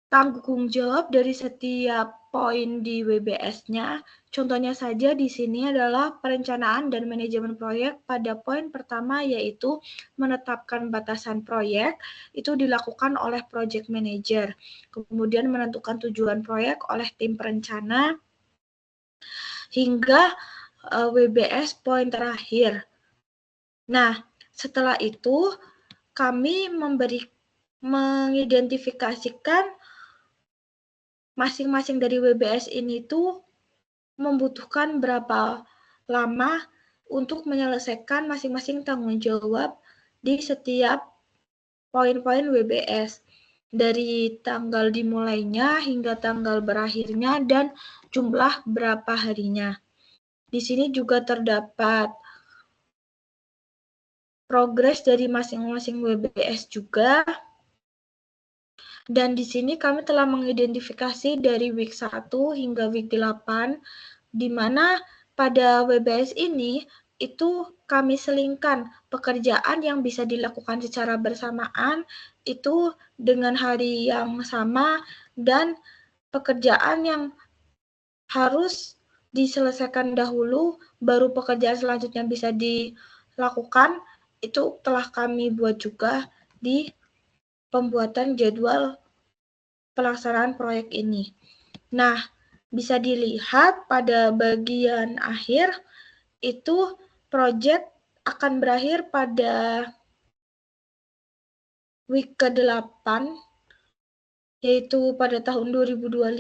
tanggung jawab dari setiap poin di WBS-nya. Contohnya saja di sini adalah perencanaan dan manajemen proyek pada poin pertama, yaitu menetapkan batasan proyek, itu dilakukan oleh project manager. Kemudian menentukan tujuan proyek oleh tim perencana, hingga WBS poin terakhir. Nah, setelah itu kami mengidentifikasikan masing-masing dari WBS ini tuh membutuhkan berapa lama untuk menyelesaikan masing-masing tanggung jawab di setiap poin-poin WBS. Dari tanggal dimulainya hingga tanggal berakhirnya dan jumlah berapa harinya. Di sini juga terdapat progres dari masing-masing WBS juga. Dan di sini kami telah mengidentifikasi dari week 1 hingga week 8, di mana pada WBS ini itu kami selingkan pekerjaan yang bisa dilakukan secara bersamaan itu dengan hari yang sama dan pekerjaan yang harus diselesaikan dahulu baru pekerjaan selanjutnya bisa dilakukan itu telah kami buat juga di pembuatan jadwal pelaksanaan proyek ini. Nah, bisa dilihat pada bagian akhir itu proyek akan berakhir pada week ke-8 yaitu pada tahun 2025.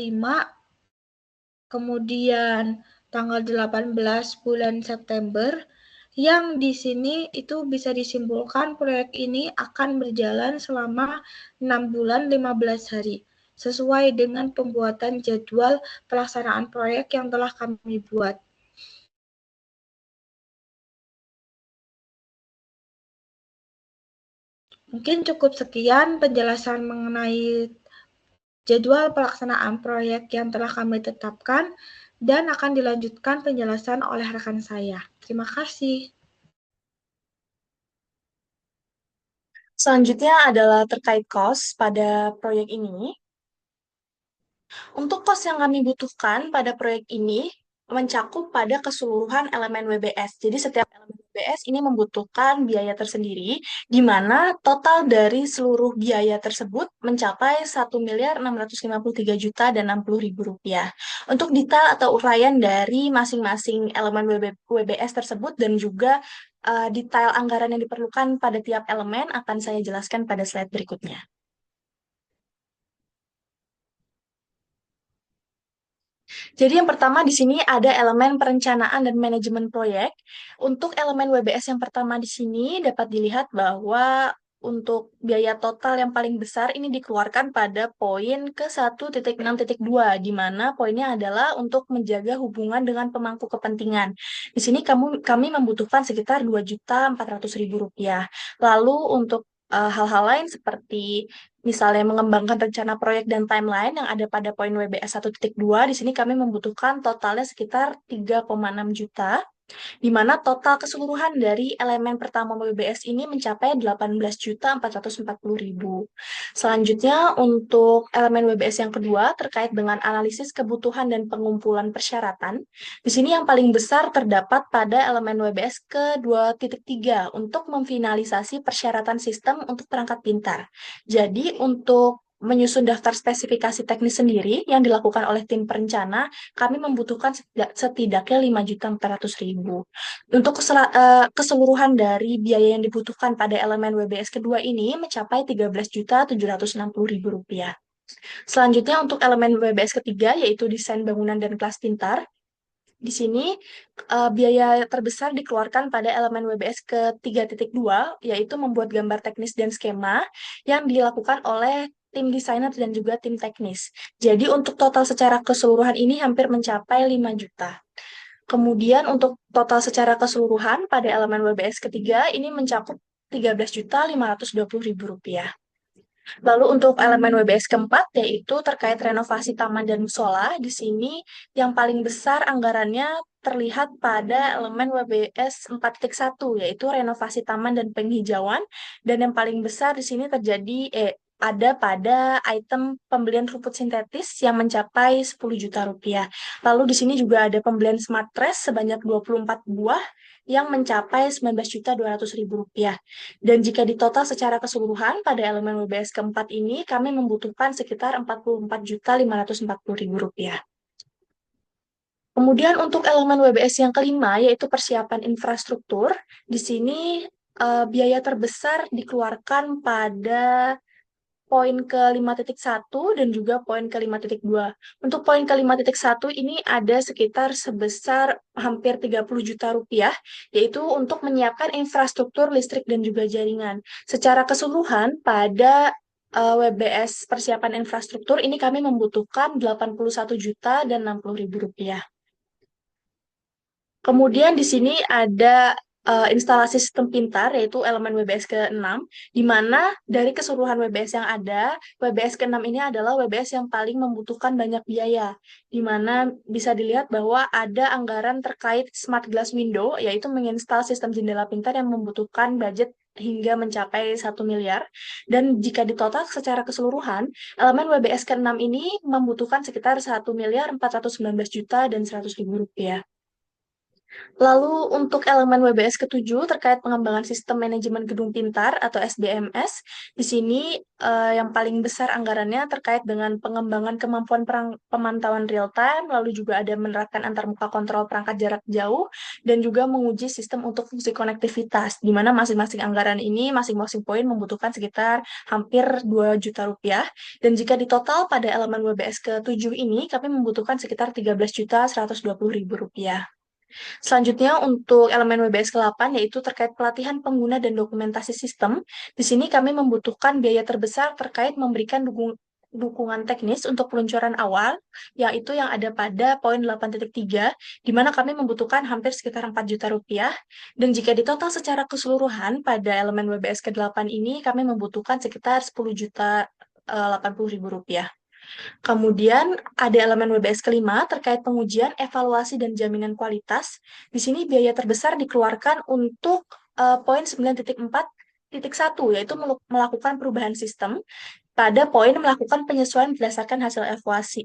Kemudian tanggal 18 bulan September yang di sini itu bisa disimpulkan proyek ini akan berjalan selama 6 bulan 15 hari sesuai dengan pembuatan jadwal pelaksanaan proyek yang telah kami buat. Mungkin cukup sekian penjelasan mengenai jadwal pelaksanaan proyek yang telah kami tetapkan dan akan dilanjutkan penjelasan oleh rekan saya. Terima kasih. Selanjutnya adalah terkait cost pada proyek ini. Untuk cost yang kami butuhkan pada proyek ini mencakup pada keseluruhan elemen WBS. Jadi setiap elemen WBS ini membutuhkan biaya tersendiri, di mana total dari seluruh biaya tersebut mencapai 1.653.060.060 rupiah. Untuk detail atau uraian dari masing-masing elemen WBS tersebut dan juga detail anggaran yang diperlukan pada tiap elemen akan saya jelaskan pada slide berikutnya. Jadi yang pertama di sini ada elemen perencanaan dan manajemen proyek. Untuk elemen WBS yang pertama di sini dapat dilihat bahwa untuk biaya total yang paling besar ini dikeluarkan pada poin ke-1.6.2, di mana poinnya adalah untuk menjaga hubungan dengan pemangku kepentingan. Di sini kami membutuhkan sekitar Rp2.400.000. Lalu untuk hal-hal lain seperti misalnya mengembangkan rencana proyek dan timeline yang ada pada poin WBS 1.2, di sini kami membutuhkan totalnya sekitar 3,6 juta, di mana total keseluruhan dari elemen pertama WBS ini mencapai 18.440.000. Selanjutnya, untuk elemen WBS yang kedua terkait dengan analisis kebutuhan dan pengumpulan persyaratan, di sini yang paling besar terdapat pada elemen WBS ke-2.3 untuk memfinalisasi persyaratan sistem untuk perangkat pintar. Jadi, untuk menyusun daftar spesifikasi teknis sendiri yang dilakukan oleh tim perencana, kami membutuhkan setidaknya 5.400.000. Untuk keseluruhan dari biaya yang dibutuhkan pada elemen WBS kedua ini mencapai Rp13.760.000. Selanjutnya untuk elemen WBS ketiga yaitu desain bangunan dan kelas pintar. Di sini biaya terbesar dikeluarkan pada elemen WBS ke-3.2 yaitu membuat gambar teknis dan skema yang dilakukan oleh tim desainer dan juga tim teknis. Jadi untuk total secara keseluruhan ini hampir mencapai 5 juta. Kemudian untuk total secara keseluruhan pada elemen WBS ketiga ini mencakup Rp13.520.000. Lalu untuk elemen WBS keempat yaitu terkait renovasi taman dan musola, di sini yang paling besar anggarannya terlihat pada elemen WBS 4.1 yaitu renovasi taman dan penghijauan, dan yang paling besar di sini ada pada item pembelian rumput sintetis yang mencapai 10 juta rupiah. Lalu di sini juga ada pembelian smart trash sebanyak 24 buah yang mencapai 19.200.000 rupiah. Dan jika ditotal secara keseluruhan pada elemen WBS keempat ini, kami membutuhkan sekitar 44.540.000 rupiah. Kemudian untuk elemen WBS yang kelima, yaitu persiapan infrastruktur, di sini biaya terbesar dikeluarkan pada poin ke-5.1 dan juga poin ke-5.2. Untuk poin ke-5.1 ini ada sekitar sebesar hampir 30 juta rupiah, yaitu untuk menyiapkan infrastruktur listrik dan juga jaringan. Secara keseluruhan pada WBS persiapan infrastruktur ini kami membutuhkan 81 juta dan 60.000 rupiah. Kemudian di sini ada instalasi sistem pintar, yaitu elemen WBS ke-6, di mana dari keseluruhan WBS yang ada, WBS ke-6 ini adalah WBS yang paling membutuhkan banyak biaya, di mana bisa dilihat bahwa ada anggaran terkait smart glass window, yaitu menginstal sistem jendela pintar yang membutuhkan budget hingga mencapai 1 miliar. Dan jika ditotal secara keseluruhan, elemen WBS ke-6 ini membutuhkan sekitar 1 miliar 419 juta dan 100.000 rupiah. Lalu untuk elemen WBS ke-7 terkait pengembangan sistem manajemen gedung pintar atau SDMS, di sini yang paling besar anggarannya terkait dengan pengembangan kemampuan pemantauan real time, lalu juga ada menerapkan antarmuka kontrol perangkat jarak jauh, dan juga menguji sistem untuk fungsi konektivitas, di mana masing-masing anggaran ini, masing-masing poin membutuhkan sekitar hampir 2 juta rupiah, dan jika ditotal pada elemen WBS ke-7 ini, kami membutuhkan sekitar 13.120.000 rupiah. Selanjutnya untuk elemen WBS ke-8 yaitu terkait pelatihan pengguna dan dokumentasi sistem. Di sini kami membutuhkan biaya terbesar terkait memberikan dukungan teknis untuk peluncuran awal, yaitu yang ada pada poin 8.3, di mana kami membutuhkan hampir sekitar 4 juta rupiah. Dan jika ditotal secara keseluruhan pada elemen WBS ke-8 ini, kami membutuhkan sekitar 10 juta 80.000 rupiah. Kemudian ada elemen WBS ke-5 terkait pengujian, evaluasi, dan jaminan kualitas. Di sini biaya terbesar dikeluarkan untuk poin 9.4.1, yaitu melakukan perubahan sistem. Pada poin melakukan penyesuaian berdasarkan hasil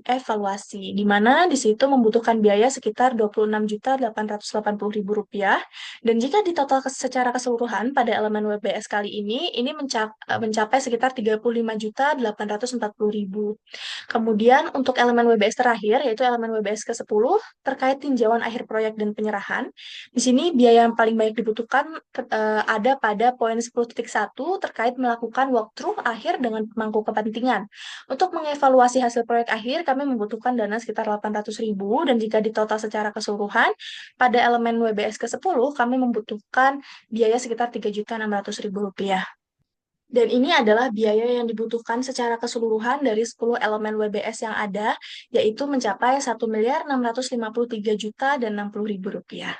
evaluasi, di mana di situ membutuhkan biaya sekitar 26.880.000 rupiah. Dan jika ditotal secara keseluruhan pada elemen WBS kali ini mencapai sekitar 35.840.000. Kemudian untuk elemen WBS terakhir, yaitu elemen WBS ke-10, terkait tinjauan akhir proyek dan penyerahan. Di sini biaya yang paling banyak dibutuhkan ada pada poin 10.1 terkait melakukan walkthrough akhir dengan pemangku kepentingan. Untuk mengevaluasi hasil proyek akhir, kami membutuhkan dana sekitar 800.000, dan jika ditotal secara keseluruhan, pada elemen WBS ke-10, kami membutuhkan biaya sekitar 3.600.000 rupiah. Dan ini adalah biaya yang dibutuhkan secara keseluruhan dari 10 elemen WBS yang ada, yaitu mencapai 1.653 juta dan 60.000 rupiah.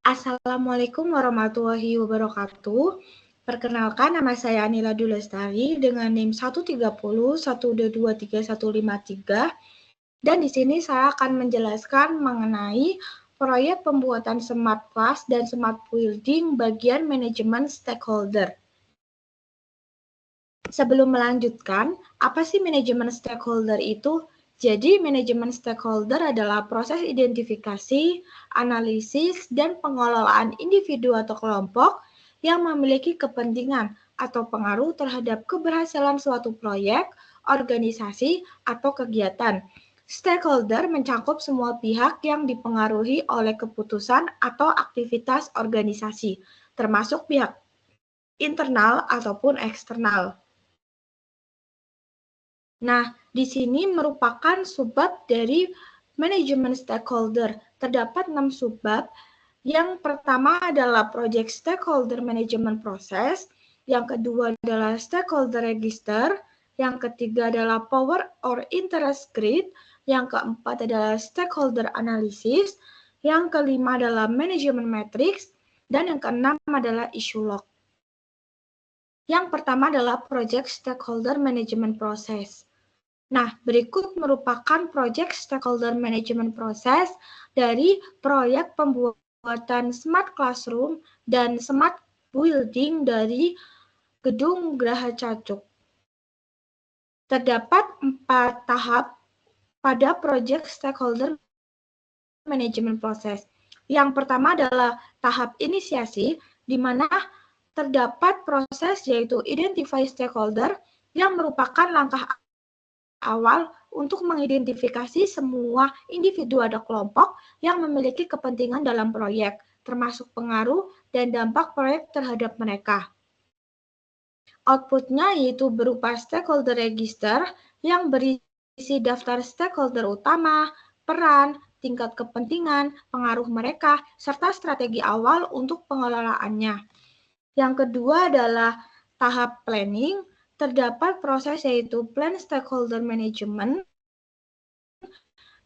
Assalamualaikum warahmatullahi wabarakatuh. Perkenalkan, nama saya Anila Dulestari dengan NIM 130.1223153, dan di sini saya akan menjelaskan mengenai proyek pembuatan Smart Class dan Smart Building bagian manajemen stakeholder. Sebelum melanjutkan, apa sih manajemen stakeholder itu? Jadi, manajemen stakeholder adalah proses identifikasi, analisis, dan pengelolaan individu atau kelompok yang memiliki kepentingan atau pengaruh terhadap keberhasilan suatu proyek, organisasi, atau kegiatan. Stakeholder mencakup semua pihak yang dipengaruhi oleh keputusan atau aktivitas organisasi, termasuk pihak internal ataupun eksternal. Nah, di sini merupakan subbab dari manajemen stakeholder. Terdapat 6 subbab. Yang pertama adalah Project Stakeholder Management Process, yang kedua adalah Stakeholder Register, yang ketiga adalah Power or Interest Grid, yang keempat adalah Stakeholder Analysis, yang kelima adalah Management Matrix, dan yang keenam adalah Issue Log. Yang pertama adalah Project Stakeholder Management Process. Nah, berikut merupakan Project Stakeholder Management Process dari proyek pembuatan Smart Classroom dan Smart Building dari Gedung Graha Cacuk. Terdapat 4 tahap pada Project Stakeholder Management Process. Yang pertama adalah tahap inisiasi, di mana terdapat proses yaitu Identify Stakeholder yang merupakan langkah awal untuk mengidentifikasi semua individu atau kelompok yang memiliki kepentingan dalam proyek, termasuk pengaruh dan dampak proyek terhadap mereka. Outputnya yaitu berupa stakeholder register yang berisi daftar stakeholder utama, peran, tingkat kepentingan, pengaruh mereka, serta strategi awal untuk pengelolaannya. Yang kedua adalah tahap planning. Terdapat proses yaitu plan stakeholder management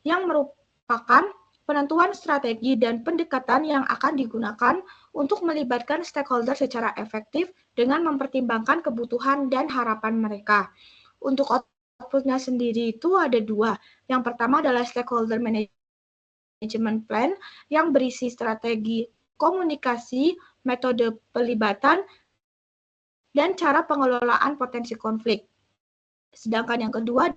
yang merupakan penentuan strategi dan pendekatan yang akan digunakan untuk melibatkan stakeholder secara efektif dengan mempertimbangkan kebutuhan dan harapan mereka. Untuk outputnya sendiri itu ada dua. Yang pertama adalah stakeholder management plan yang berisi strategi komunikasi, metode pelibatan, dan cara pengelolaan potensi konflik. Sedangkan yang kedua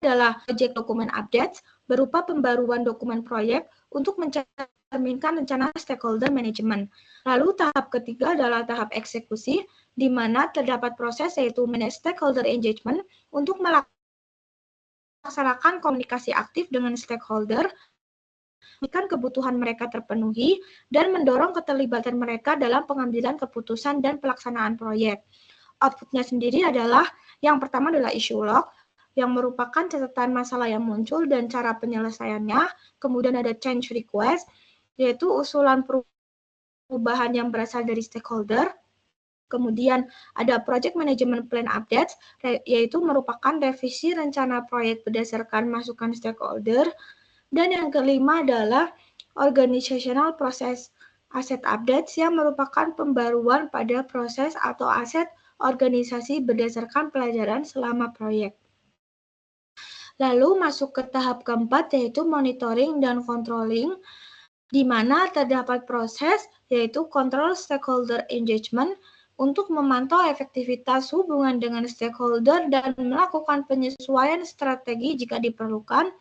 adalah project document updates berupa pembaruan dokumen proyek untuk mencerminkan rencana stakeholder management. Lalu tahap ketiga adalah tahap eksekusi, di mana terdapat proses yaitu manage stakeholder engagement untuk melaksanakan komunikasi aktif dengan stakeholder, memastikan kebutuhan mereka terpenuhi, dan mendorong keterlibatan mereka dalam pengambilan keputusan dan pelaksanaan proyek. Outputnya sendiri adalah, yang pertama adalah issue log, yang merupakan catatan masalah yang muncul dan cara penyelesaiannya. Kemudian ada change request, yaitu usulan perubahan yang berasal dari stakeholder. Kemudian ada project management plan updates, yaitu merupakan revisi rencana proyek berdasarkan masukan stakeholder. Dan yang kelima adalah organizational process asset updates yang merupakan pembaruan pada proses atau aset organisasi berdasarkan pelajaran selama proyek. Lalu masuk ke tahap keempat yaitu monitoring dan controlling, di mana terdapat proses yaitu control stakeholder engagement untuk memantau efektivitas hubungan dengan stakeholder dan melakukan penyesuaian strategi jika diperlukan.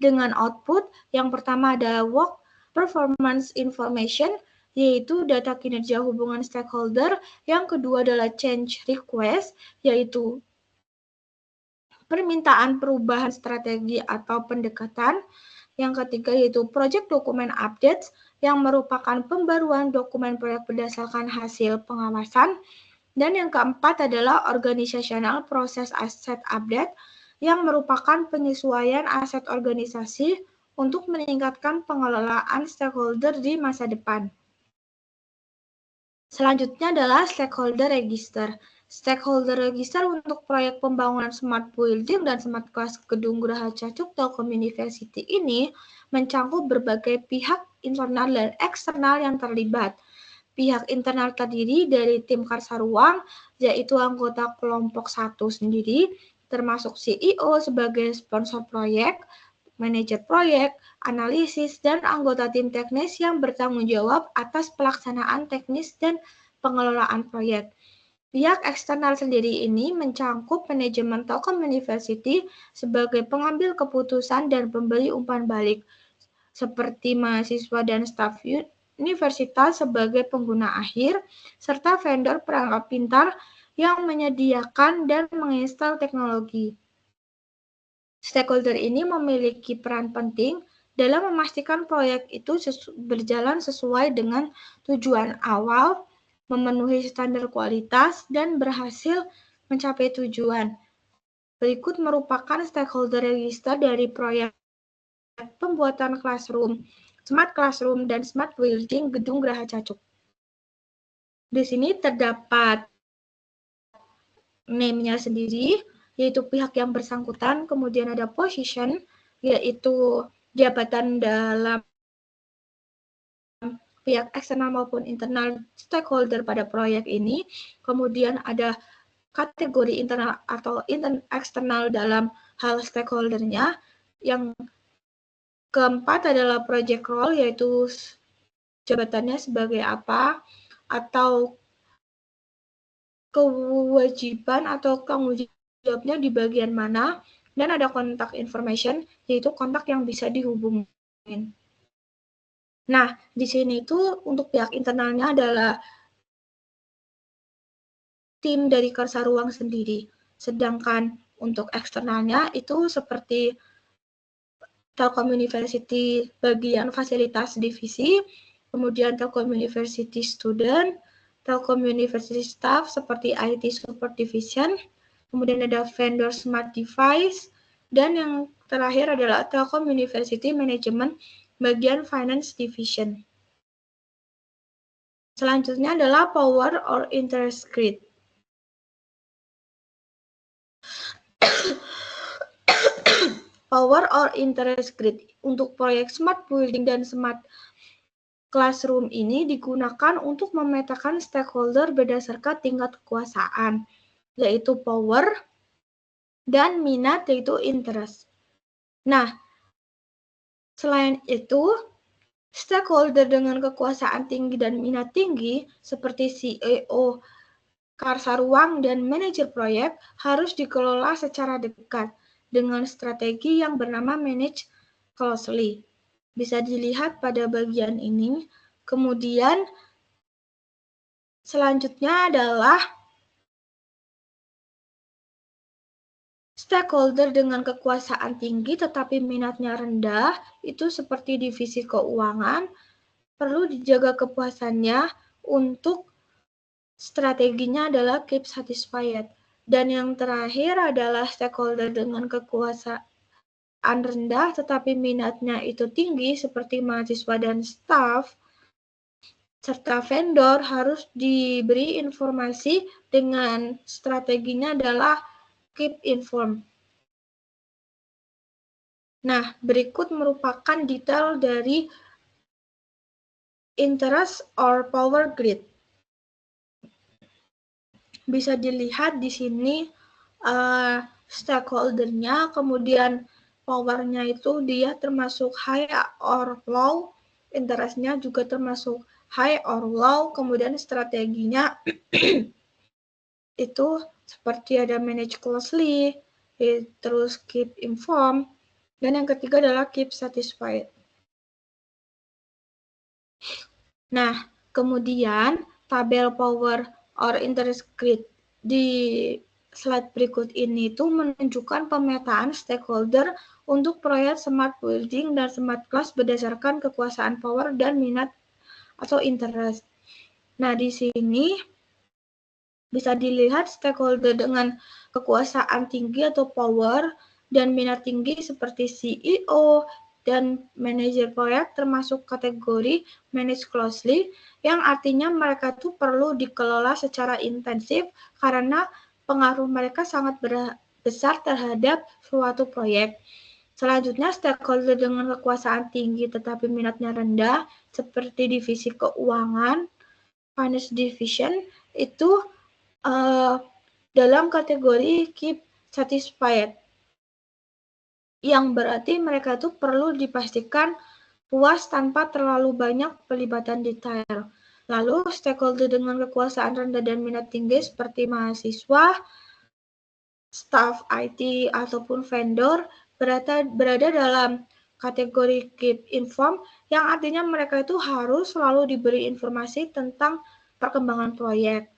Dengan output yang pertama adalah work performance information, yaitu data kinerja hubungan stakeholder. Yang kedua adalah change request, yaitu permintaan perubahan strategi atau pendekatan. Yang ketiga yaitu project document updates yang merupakan pembaruan dokumen proyek berdasarkan hasil pengawasan. Dan yang keempat adalah organizational process asset update yang merupakan penyesuaian aset organisasi untuk meningkatkan pengelolaan stakeholder di masa depan. Selanjutnya adalah stakeholder register. Stakeholder register untuk proyek pembangunan smart building dan smart class Gedung Geraha Cacuk Telkom University ini mencangkup berbagai pihak internal dan eksternal yang terlibat. Pihak internal terdiri dari tim Karsaruang, yaitu anggota kelompok 1 sendiri, termasuk CEO sebagai sponsor proyek, manajer proyek, analisis, dan anggota tim teknis yang bertanggung jawab atas pelaksanaan teknis dan pengelolaan proyek. Pihak eksternal sendiri ini mencangkup manajemen Telkom University sebagai pengambil keputusan dan pemberi umpan balik, seperti mahasiswa dan staf universitas sebagai pengguna akhir, serta vendor perangkat pintar yang menyediakan dan menginstal teknologi. Stakeholder ini memiliki peran penting dalam memastikan proyek itu berjalan sesuai dengan tujuan awal, memenuhi standar kualitas, dan berhasil mencapai tujuan. Berikut merupakan stakeholder register dari proyek pembuatan classroom, smart classroom, dan smart building Gedung Geraha Cacuk. Di sini terdapat name-nya sendiri, yaitu pihak yang bersangkutan, kemudian ada position, yaitu jabatan dalam pihak eksternal maupun internal stakeholder pada proyek ini, kemudian ada kategori internal atau eksternal dalam hal stakeholdernya. Yang keempat adalah project role, yaitu jabatannya sebagai apa, atau kewajiban atau tanggung jawabnya di bagian mana, dan ada kontak information, yaitu kontak yang bisa dihubungin. Nah, di sini itu untuk pihak internalnya adalah tim dari Karsaruang sendiri. Sedangkan untuk eksternalnya itu seperti Telkom University bagian fasilitas divisi, kemudian Telkom University Student, Telkom University Staff seperti IT Support Division, kemudian ada vendor Smart Device, dan yang terakhir adalah Telkom University Management bagian Finance Division. Selanjutnya adalah Power or Interest Grid. Power or Interest Grid untuk proyek Smart Building dan Smart Classroom ini digunakan untuk memetakan stakeholder berdasarkan tingkat kekuasaan, yaitu power dan minat, yaitu interest. Nah, selain itu, stakeholder dengan kekuasaan tinggi dan minat tinggi seperti CEO, karsa ruang, dan manajer proyek harus dikelola secara dekat dengan strategi yang bernama manage closely. Bisa dilihat pada bagian ini. Kemudian selanjutnya adalah stakeholder dengan kekuasaan tinggi tetapi minatnya rendah, itu seperti divisi keuangan, perlu dijaga kepuasannya untuk strateginya adalah keep satisfied. Dan yang terakhir adalah stakeholder dengan kekuasaan rendah tetapi minatnya itu tinggi seperti mahasiswa dan staf serta vendor harus diberi informasi dengan strateginya adalah keep informed. Nah, berikut merupakan detail dari interest or power grid. Bisa dilihat di sini stakeholder-nya, kemudian power-nya itu dia termasuk high or low, interest-nya juga termasuk high or low, kemudian strateginya itu seperti ada manage closely, terus keep informed, dan yang ketiga adalah keep satisfied. Nah, kemudian tabel power or interest grid di slide berikut ini itu menunjukkan pemetaan stakeholder untuk proyek Smart Building dan Smart Class berdasarkan kekuasaan power dan minat atau interest. Nah, di sini bisa dilihat stakeholder dengan kekuasaan tinggi atau power dan minat tinggi seperti CEO dan manajer proyek termasuk kategori manage closely, yang artinya mereka tuh perlu dikelola secara intensif karena pengaruh mereka sangat besar terhadap suatu proyek. Selanjutnya, stakeholder dengan kekuasaan tinggi tetapi minatnya rendah seperti divisi keuangan, finance division, itu dalam kategori keep satisfied, yang berarti mereka tuh perlu dipastikan puas tanpa terlalu banyak pelibatan detail. Lalu stakeholder dengan kekuasaan rendah dan minat tinggi seperti mahasiswa, staf IT ataupun vendor berada dalam kategori keep informed, yang artinya mereka itu harus selalu diberi informasi tentang perkembangan proyek.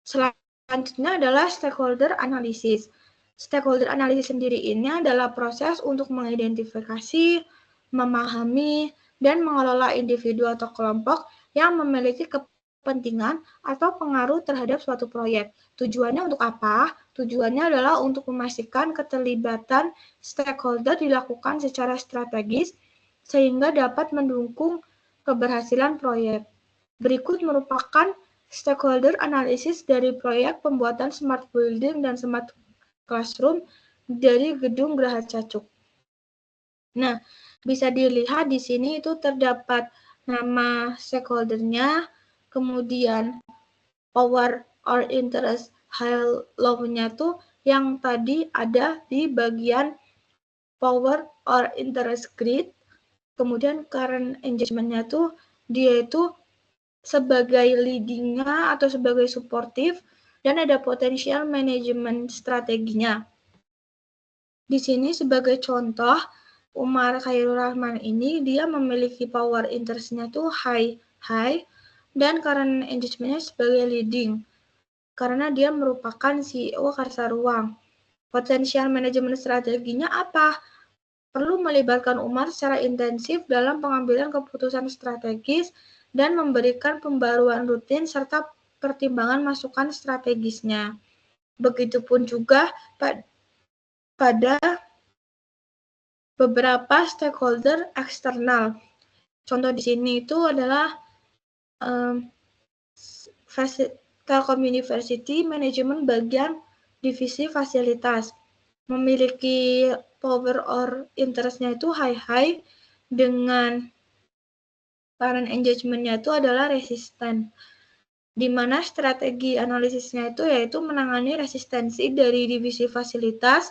Selanjutnya adalah stakeholder analysis. Stakeholder analysis sendiri ini adalah proses untuk mengidentifikasi, memahami, dan mengelola individu atau kelompok yang memiliki kepentingan atau pengaruh terhadap suatu proyek. Tujuannya untuk apa? Tujuannya adalah untuk memastikan keterlibatan stakeholder dilakukan secara strategis sehingga dapat mendukung keberhasilan proyek. Berikut merupakan stakeholder analisis dari proyek pembuatan Smart Building dan Smart Classroom dari Gedung Geraha Cacuk. Nah, bisa dilihat di sini itu terdapat nama stakeholder-nya, kemudian power or interest high low-nya tuh yang tadi ada di bagian power or interest grid, kemudian current engagement-nya tuh dia itu sebagai leading-nya atau sebagai supportive, dan ada potential management strateginya. Di sini sebagai contoh, Umar Khairul Rahman ini dia memiliki power interest-nya tuh high, dan current engagement-nya sebagai leading, karena dia merupakan CEO Karsa Ruang. Potential management strateginya apa? Perlu melibatkan Umar secara intensif dalam pengambilan keputusan strategis dan memberikan pembaruan rutin serta pertimbangan masukan strategisnya. Begitupun juga pada beberapa stakeholder eksternal. Contoh di sini itu adalah Telkom University manajemen bagian divisi fasilitas. Memiliki power or interest-nya itu high dengan parent engagement-nya itu adalah resisten. Di mana strategi analisisnya itu yaitu menangani resistensi dari divisi fasilitas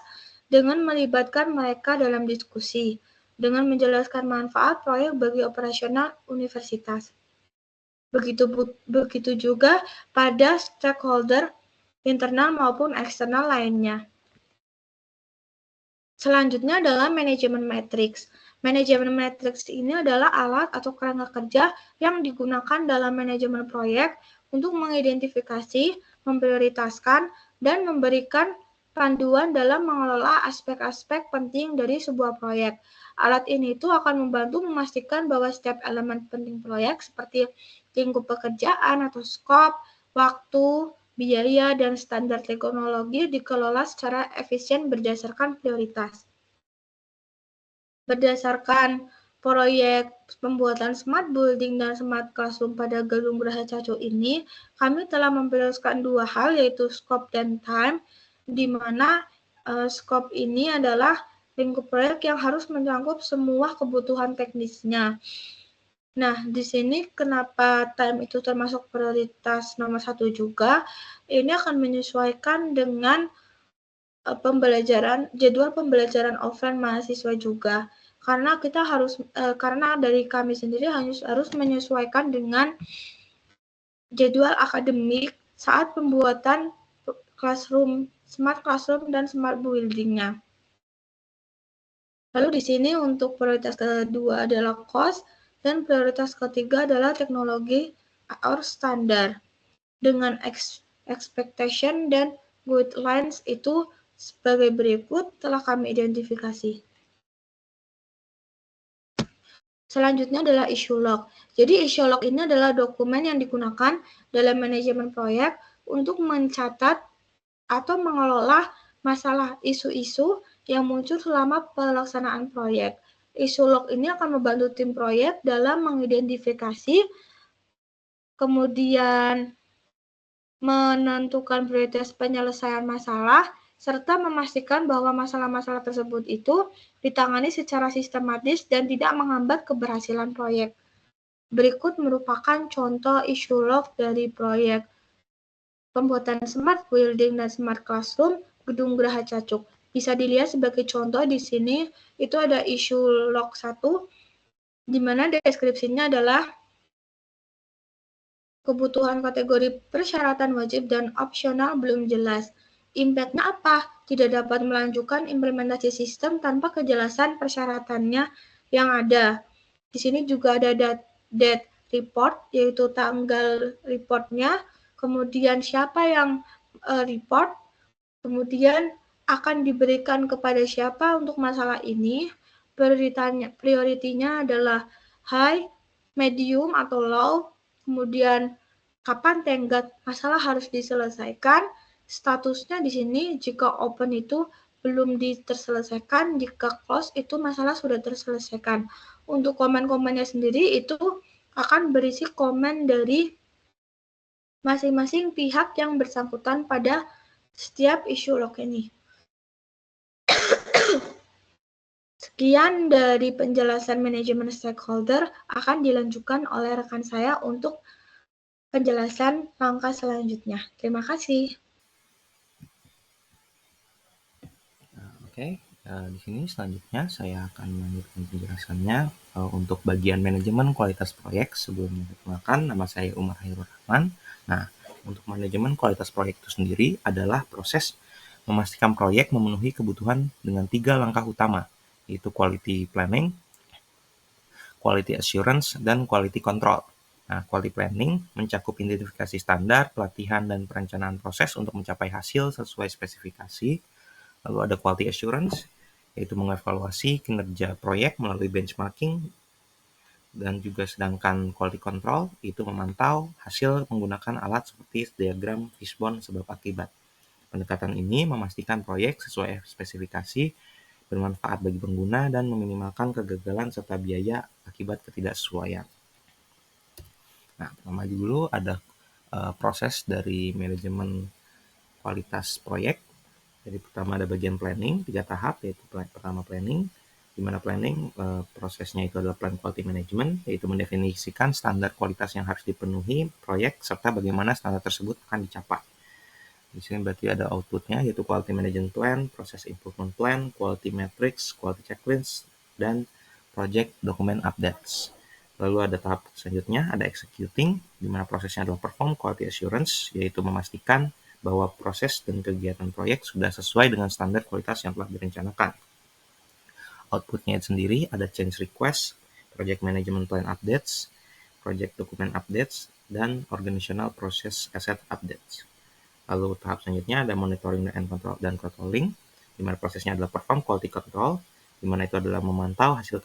dengan melibatkan mereka dalam diskusi, dengan menjelaskan manfaat proyek bagi operasional universitas. Begitu juga pada stakeholder internal maupun eksternal lainnya. Selanjutnya adalah manajemen matriks. Manajemen matriks ini adalah alat atau kerangka kerja yang digunakan dalam manajemen proyek untuk mengidentifikasi, memprioritaskan, dan memberikan panduan dalam mengelola aspek-aspek penting dari sebuah proyek. Alat ini itu akan membantu memastikan bahwa setiap elemen penting proyek seperti lingkup pekerjaan atau skop, waktu, biaya, dan standar teknologi dikelola secara efisien berdasarkan prioritas. Berdasarkan proyek pembuatan Smart Building dan Smart Classroom pada Gedung Geraha Cacu ini, kami telah memprioritaskan dua hal, yaitu scope dan time, di mana scope ini adalah lingkup proyek yang harus mencakup semua kebutuhan teknisnya. Nah, di sini kenapa time itu termasuk prioritas nomor 1 juga, ini akan menyesuaikan dengan jadwal pembelajaran offline mahasiswa juga. Karena kita karena dari kami sendiri harus menyesuaikan dengan jadwal akademik saat pembuatan smart classroom dan smart building-nya. Lalu di sini untuk prioritas kedua adalah cost, dan prioritas ketiga adalah teknologi or standar. Dengan expectation dan guidelines itu sebagai berikut telah kami identifikasi. Selanjutnya adalah issue log. Jadi issue log ini adalah dokumen yang digunakan dalam manajemen proyek untuk mencatat atau mengelola masalah isu-isu yang muncul selama pelaksanaan proyek. Issue log ini akan membantu tim proyek dalam mengidentifikasi, kemudian menentukan prioritas penyelesaian masalah, serta memastikan bahwa masalah-masalah tersebut itu ditangani secara sistematis dan tidak menghambat keberhasilan proyek. Berikut merupakan contoh issue log dari proyek pembuatan Smart Building dan Smart Classroom Gedung Geraha Cacuk. Bisa dilihat sebagai contoh di sini, itu ada issue log 1, di mana deskripsinya adalah kebutuhan kategori persyaratan wajib dan opsional belum jelas. Impact-nya apa? Tidak dapat melanjutkan implementasi sistem tanpa kejelasan persyaratannya yang ada. Di sini juga ada date report, yaitu tanggal reportnya, kemudian siapa yang report, kemudian akan diberikan kepada siapa untuk masalah ini. Prioritinya adalah high, medium, atau low, kemudian kapan tenggat masalah harus diselesaikan, statusnya di sini jika open itu belum terselesaikan, jika close itu masalah sudah terselesaikan. Untuk komen-komennya sendiri itu akan berisi komen dari masing-masing pihak yang bersangkutan pada setiap issue log ini. Sekian dari penjelasan manajemen stakeholder, akan dilanjutkan oleh rekan saya untuk penjelasan langkah selanjutnya. Terima kasih. Oke, di sini selanjutnya saya akan melanjutkan penjelasannya untuk bagian manajemen kualitas proyek. Sebelumnya perkenalkan, nama saya Umar Hairul Rahman. Nah, untuk manajemen kualitas proyek itu sendiri adalah proses memastikan proyek memenuhi kebutuhan dengan 3 langkah utama, yaitu quality planning, quality assurance, dan quality control. Nah, quality planning mencakup identifikasi standar, pelatihan, dan perencanaan proses untuk mencapai hasil sesuai spesifikasi. Lalu ada quality assurance, yaitu mengevaluasi kinerja proyek melalui benchmarking Dan juga sedangkan quality control itu memantau hasil menggunakan alat seperti diagram fishbone sebab akibat. Pendekatan ini memastikan proyek sesuai spesifikasi, bermanfaat bagi pengguna, dan meminimalkan kegagalan serta biaya akibat ketidaksesuaian. Nah, pertama dulu ada proses dari manajemen kualitas proyek. Jadi pertama ada bagian planning, 3 tahap, yaitu pertama planning, di mana planning prosesnya itu adalah plan quality management, yaitu mendefinisikan standar kualitas yang harus dipenuhi proyek serta bagaimana standar tersebut akan dicapai. Di sini berarti ada outputnya, yaitu quality management plan, process improvement plan, quality metrics, quality checklist, dan project document updates. Lalu ada tahap selanjutnya, ada executing, di mana prosesnya adalah perform quality assurance, yaitu memastikan bahwa proses dan kegiatan proyek sudah sesuai dengan standar kualitas yang telah direncanakan. Outputnya sendiri ada change request, project management plan updates, project document updates, dan organizational process asset updates. Lalu tahap selanjutnya ada monitoring dan controlling, di mana prosesnya adalah perform quality control, di mana itu adalah memantau hasil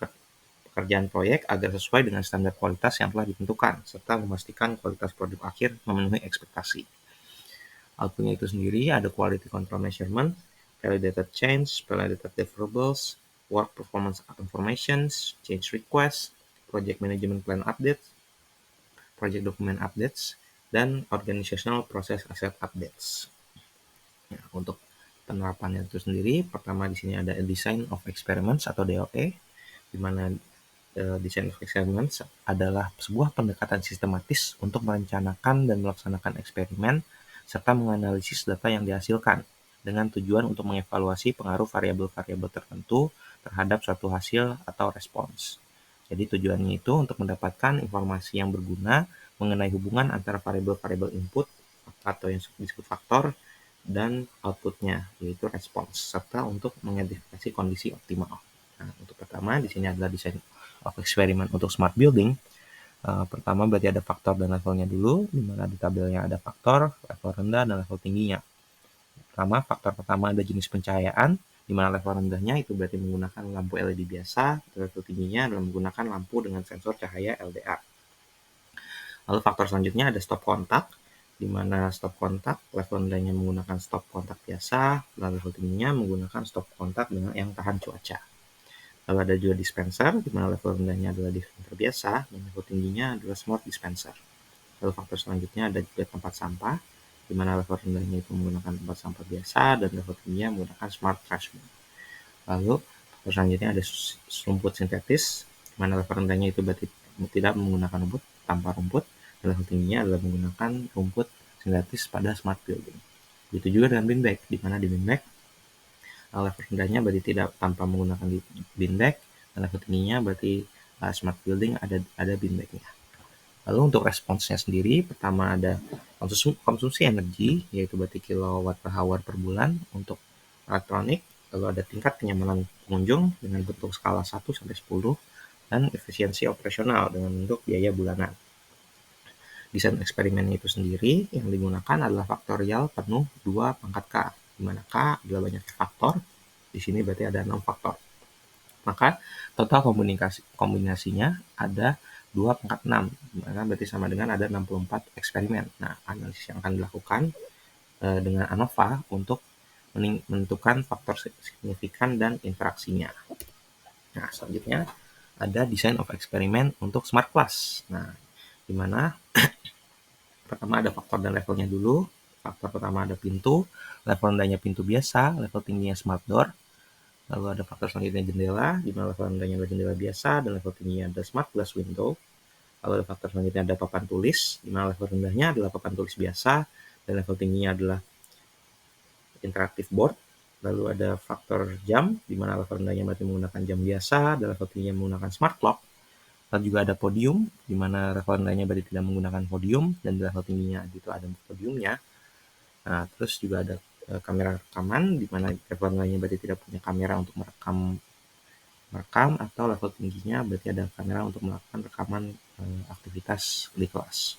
pekerjaan proyek agar sesuai dengan standar kualitas yang telah ditentukan, serta memastikan kualitas produk akhir memenuhi ekspektasi. Outputnya itu sendiri ada quality control measurement, validated change, validated deliverables, work performance informations, change request, project management plan updates, project document updates, dan organizational process asset updates. Ya, untuk penerapannya itu sendiri, pertama di sini ada design of experiments atau DOE, di mana design of experiments adalah sebuah pendekatan sistematis untuk merencanakan dan melaksanakan eksperimen serta menganalisis data yang dihasilkan dengan tujuan untuk mengevaluasi pengaruh variabel-variabel tertentu terhadap suatu hasil atau respons. Jadi tujuannya itu untuk mendapatkan informasi yang berguna mengenai hubungan antara variabel-variabel input atau yang disebut faktor dan outputnya, yaitu respons, serta untuk mengidentifikasi kondisi optimal. Nah, untuk pertama di sini adalah design of experiment untuk smart building. Pertama berarti ada faktor dan levelnya dulu, di mana di tabelnya ada faktor, level rendah, dan level tingginya. Faktor pertama ada jenis pencahayaan, di mana level rendahnya itu berarti menggunakan lampu LED biasa, level tingginya adalah menggunakan lampu dengan sensor cahaya LDR. Lalu faktor selanjutnya ada stop kontak, di mana stop kontak level rendahnya menggunakan stop kontak biasa, dan level tingginya menggunakan stop kontak dengan yang tahan cuaca. Lalu ada juga dispenser, di mana level rendahnya adalah dispenser biasa, dan level tingginya adalah smart dispenser. Lalu faktor selanjutnya ada juga tempat sampah, di mana level rendahnya itu menggunakan tempat sampah biasa, dan level tingginya menggunakan smart trash bin. Lalu faktor selanjutnya ada rumput sintetis, di mana level rendahnya itu berarti tidak menggunakan rumput, tanpa rumput, dan level tingginya adalah menggunakan rumput sintetis pada smart building. Begitu juga dengan bin bag, di mana di bin bag level rendahnya berarti tidak tanpa menggunakan bin bag, dan level tingginya berarti smart building ada bin bagnya. Lalu untuk responsnya sendiri, pertama ada konsumsi energi, yaitu berarti kilowatt per hour per bulan untuk elektronik. Lalu ada tingkat kenyamanan pengunjung dengan bentuk skala 1 sampai 10, dan efisiensi operasional dengan bentuk biaya bulanan. Desain eksperimen itu sendiri yang digunakan adalah faktorial penuh 2 pangkat K, di mana K adalah banyak faktor, di sini berarti ada 6 faktor. Maka total kombinasinya ada 2 pangkat 6, maka berarti sama dengan ada 64 eksperimen. Nah, analisis yang akan dilakukan dengan ANOVA untuk menentukan faktor signifikan dan interaksinya. Nah, selanjutnya ada design of experiment untuk smart class. Nah, di mana pertama ada faktor dan levelnya dulu. Faktor pertama ada pintu, level rendahnya pintu biasa, level tingginya smart door. Lalu ada faktor selanjutnya jendela, di mana level rendahnya adalah jendela biasa, dan level tingginya ada smart glass window. Lalu ada faktor selanjutnya ada papan tulis, di mana level rendahnya adalah papan tulis biasa, dan level tingginya adalah interactive board. Lalu ada faktor jam, di mana level rendahnya berarti menggunakan jam biasa, dan level tingginya menggunakan smart clock. Lalu juga ada podium, di mana level rendahnya berarti tidak menggunakan podium, dan di level tingginya itu ada podiumnya. Nah, terus juga ada kamera rekaman, di mana level rendahnya berarti tidak punya kamera untuk merekam, atau level tingginya berarti ada kamera untuk melakukan rekaman aktivitas di kelas.